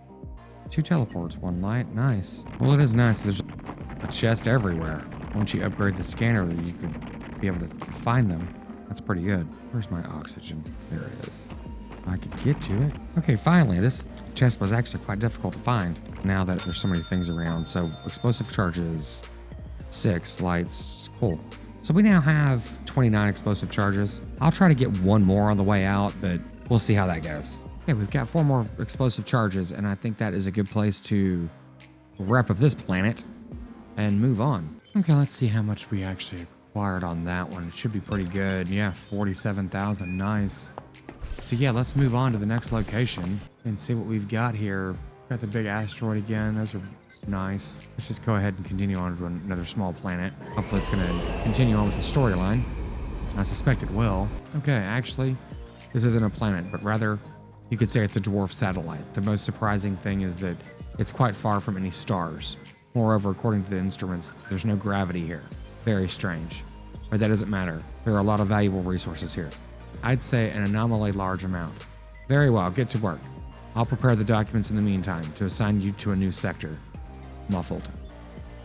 2 teleports, 1 light. Nice. Well, it is nice. There's a chest everywhere. Once you upgrade the scanner, you could be able to find them. That's pretty good. Where's my oxygen? There it is. If I could get to it. Okay, finally. This chest was actually quite difficult to find now that there's so many things around. So explosive charges, 6 lights. Cool. So we now have 29 explosive charges. I'll try to get 1 more on the way out, but we'll see how that goes. Okay, we've got 4 more explosive charges, and I think that is a good place to wrap up this planet and move on. Okay, let's see how much we actually acquired on that one. It should be pretty good. Yeah, 47,000. Nice. So yeah, let's move on to the next location and see what we've got here. Got the big asteroid again. Those are nice. Let's just go ahead and continue on to another small planet. Hopefully it's going to continue on with the storyline. I suspect it will. Okay, actually, this isn't a planet, but rather you could say it's a dwarf satellite. The most surprising thing is that it's quite far from any stars. Moreover, according to the instruments, there's no gravity here. Very strange. But that doesn't matter. There are a lot of valuable resources here. I'd say an anomaly large amount. Very well, get to work. I'll prepare the documents in the meantime to assign you to a new sector. Muffled.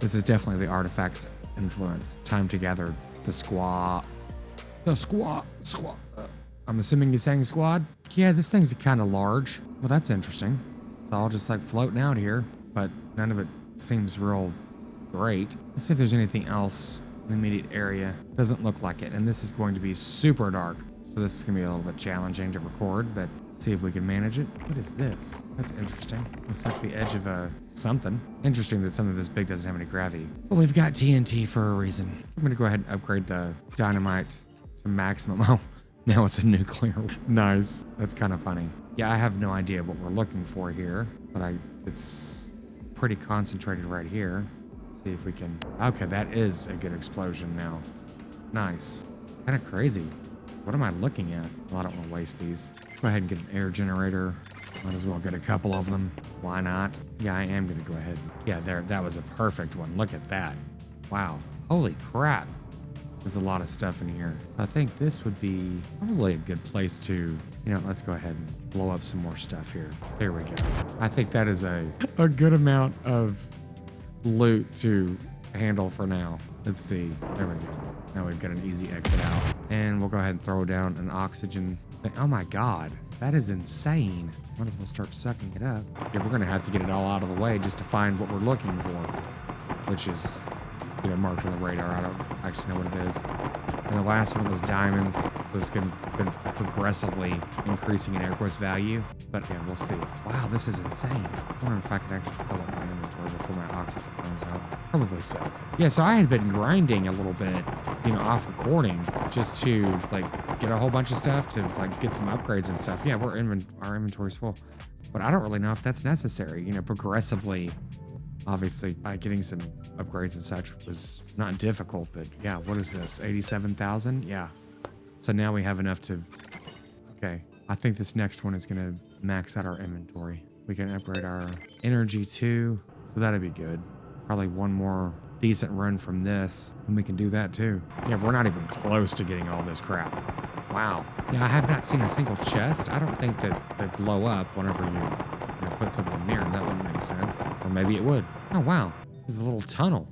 This is definitely the artifact's influence. Time to gather the squad. I'm assuming you're saying squad? Yeah, this thing's kind of large. Well, that's interesting. It's all just like floating out here, but none of it seems real great. Let's see if there's anything else in the immediate area. Doesn't look like it, and this is going to be super dark. So this is gonna be a little bit challenging to record, but see if we can manage it. What is this? That's interesting. Looks like the edge of something. Interesting that something this big doesn't have any gravity. But we've got TNT for a reason. I'm gonna go ahead and upgrade the dynamite to maximum. Oh, Now it's a nuclear. Nice. That's kind of funny. Yeah, I have no idea what we're looking for here, but it's pretty concentrated right here. Let's see if we can. Okay, that is a good explosion now. Nice. It's kind of crazy. What am I looking at? Well, I don't want to waste these. Let's go ahead and get an air generator. Might as well get a couple of them. Why not? Yeah, I am going to go ahead. Yeah, there. That was a perfect one. Look at that. Wow. Holy crap. There's a lot of stuff in here. So I think this would be probably a good place to, let's go ahead and blow up some more stuff here. There we go. I think that is a good amount of loot to handle for now. Let's see. There we go. Now we've got an easy exit out. And we'll go ahead and throw down an oxygen thing. Oh my God. That is insane. Might as well start sucking it up. Yeah, we're going to have to get it all out of the way just to find what we're looking for, which is marked on the radar. I don't actually know what it is. And the last one was diamonds. So it's been progressively increasing in air quotes value. But yeah, we'll see. Wow, this is insane. I wonder if I can actually fill up my inventory before my oxygen runs out. Probably so. Yeah, so I had been grinding a little bit, off recording just to get a whole bunch of stuff to get some upgrades and stuff. Yeah, our inventory's full. But I don't really know if that's necessary. Progressively, obviously, by getting some upgrades and such was not difficult, but yeah, what is this? 87,000? Yeah. So now we have enough to, okay. I think this next one is going to max out our inventory. We can upgrade our energy too, so that'd be good. Probably one more decent run from this, and we can do that too. Yeah, we're not even close to getting all this crap. Wow. Yeah, I have not seen a single chest. I don't think that they blow up whenever you put something near them. That wouldn't make sense. Or maybe it would. Oh, wow. This is a little tunnel.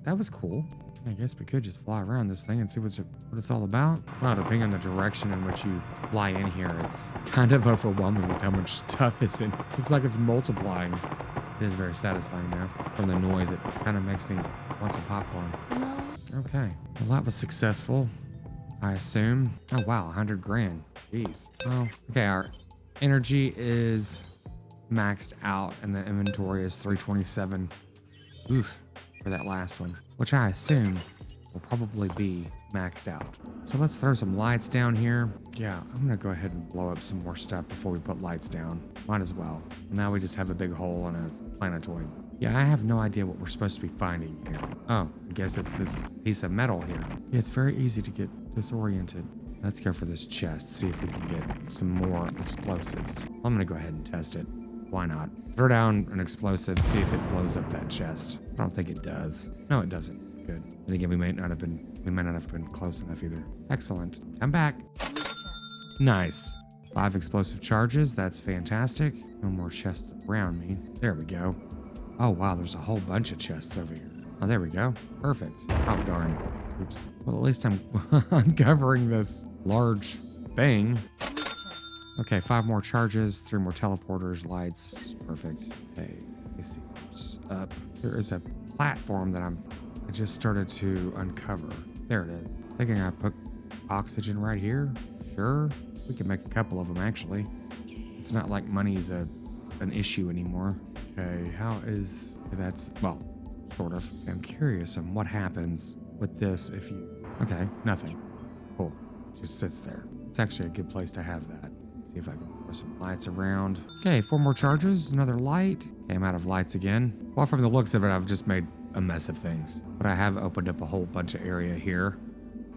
That was cool. I guess we could just fly around this thing and see what it's all about. Well, depending on the direction in which you fly in here, it's kind of overwhelming with how much stuff is in. It's like it's multiplying. It is very satisfying now. From the noise, it kind of makes me want some popcorn. Okay. Well, that was successful, I assume. Oh, wow. 100 grand. Jeez. Oh, okay. Our energy is maxed out and the inventory is 327. Oof. For that last one, which I assume will probably be maxed out. So let's throw some lights down here. Yeah, I'm gonna go ahead and blow up some more stuff before we put lights down. Might as well. Now we just have a big hole and a planetoid. Yeah, I have no idea what we're supposed to be finding here. Oh, I guess it's this piece of metal here. Yeah, it's very easy to get disoriented. Let's go for this chest, see if we can get some more explosives. I'm gonna go ahead and test it. Why not? Throw down an explosive, see if it blows up that chest. I don't think it does. No, it doesn't. Good. And again, we might not have been close enough either. Excellent. I'm back. Nice. 5 explosive charges. That's fantastic. No more chests around me. There we go. Oh, wow. There's a whole bunch of chests over here. Oh, there we go. Perfect. Oh, darn. Oops. Well, at least I'm uncovering this large thing. Okay, 5 more charges, 3 more teleporters, lights. Perfect. Okay, let me see what's up. There is a platform that I just started to uncover. There it is. Thinking I put oxygen right here. Sure. We can make a couple of them, actually. It's not like money's an issue anymore. Okay, that's, well, sort of. I'm curious on what happens with this if you, okay, nothing. Cool. It just sits there. It's actually a good place to have that. See if I can throw some lights around. Okay, 4 more charges, another light. Okay, I'm out of lights again. Well, from the looks of it, I've just made a mess of things. But I have opened up a whole bunch of area here.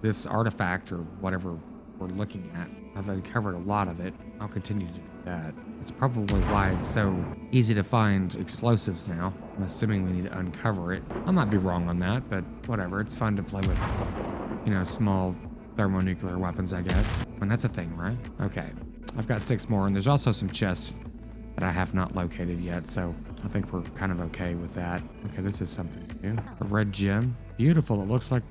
This artifact, or whatever we're looking at, I've uncovered a lot of it. I'll continue to do that. That's probably why it's so easy to find explosives now. I'm assuming we need to uncover it. I might be wrong on that, but whatever. It's fun to play with, small thermonuclear weapons, I guess. And that's a thing, right? Okay. I've got 6 more, and there's also some chests that I have not located yet, so I think we're kind of okay with that. Okay, this is something new. A red gem. Beautiful. It looks like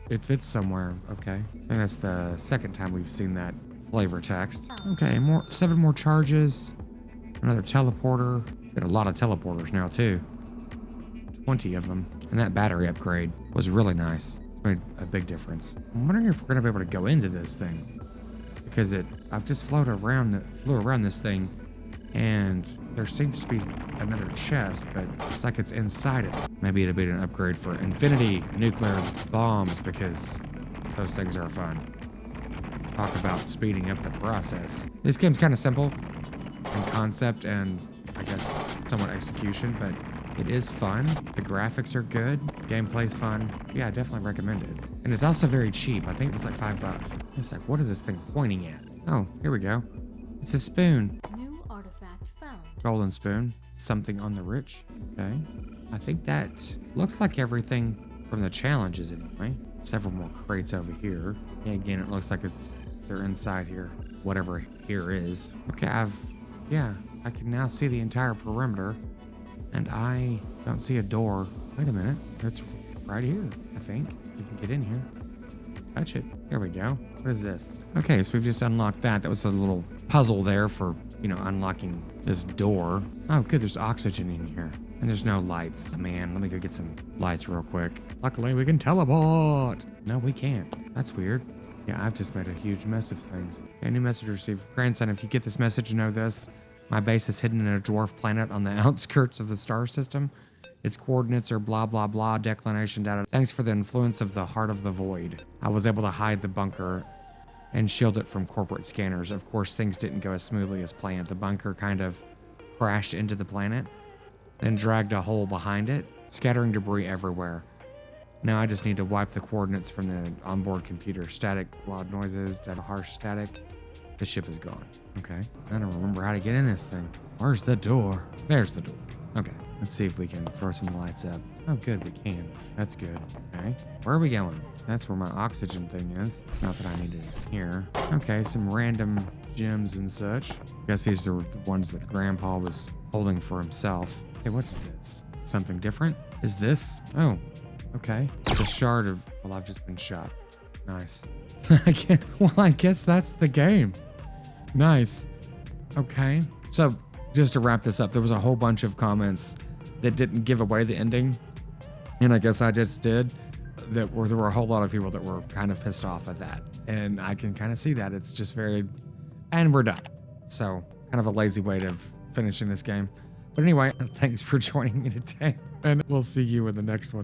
it fits somewhere. Okay. I think that's the second time we've seen that flavor text. Okay, 7 more charges. Another teleporter. Got a lot of teleporters now, too. 20 of them. And that battery upgrade was really nice. It's made a big difference. I'm wondering if we're going to be able to go into this thing. Because I've just flew around this thing, and there seems to be another chest, but it's like it's inside it. Maybe it'll be an upgrade for infinity nuclear bombs, because those things are fun. talk about speeding up the process. This game's kind of simple in concept and I guess somewhat execution, but it is fun. The graphics are good. Gameplay's fun. Yeah, I definitely recommend it. And it's also very cheap. I think it was like $5. It's like, what is this thing pointing at? Oh, here we go. It's a spoon. New artifact found. Golden spoon. Something on the rich. Okay. I think that looks like everything from the challenges anyway. Several more crates over here. Yeah, again, it looks like they're inside here. Whatever here is. Okay, I can now see the entire perimeter. And I don't see a door. Wait a minute. It's right here, I think. We can get in here. Touch it. There we go. What is this? Okay, so we've just unlocked that. That was a little puzzle there for, unlocking this door. Oh, good. There's oxygen in here. And there's no lights. Man, let me go get some lights real quick. Luckily, we can teleport. No, we can't. That's weird. Yeah, I've just made a huge mess of things. Okay, new message received. Grandson, if you get this message, know this. My base is hidden in a dwarf planet on the outskirts of the star system. Its coordinates are blah, blah, blah, declination data. Thanks for the influence of the Heart of the Void. I was able to hide the bunker and shield it from corporate scanners. Of course, things didn't go as smoothly as planned. The bunker kind of crashed into the planet, then dragged a hole behind it, scattering debris everywhere. Now I just need to wipe the coordinates from the onboard computer. Static, loud noises, data harsh static. The ship is gone. Okay. I don't remember how to get in this thing. Where's the door? There's the door. Okay. Let's see if we can throw some lights up. Oh, good. We can. That's good. Okay. Where are we going? That's where my oxygen thing is. Not that I need it here. Okay. Some random gems and such. Guess these are the ones that Grandpa was holding for himself. Hey, what's this? Something different? Is this? Oh, okay. It's a shard of... Well, I've just been shot. Nice. I guess that's the game. Nice. Okay. So just to wrap this up, there was a whole bunch of comments that didn't give away the ending. And I guess I just did. There were a whole lot of people that were kind of pissed off at that. And I can kind of see that. It's just very... And we're done. So kind of a lazy way of finishing this game. But anyway, thanks for joining me today. And we'll see you in the next one.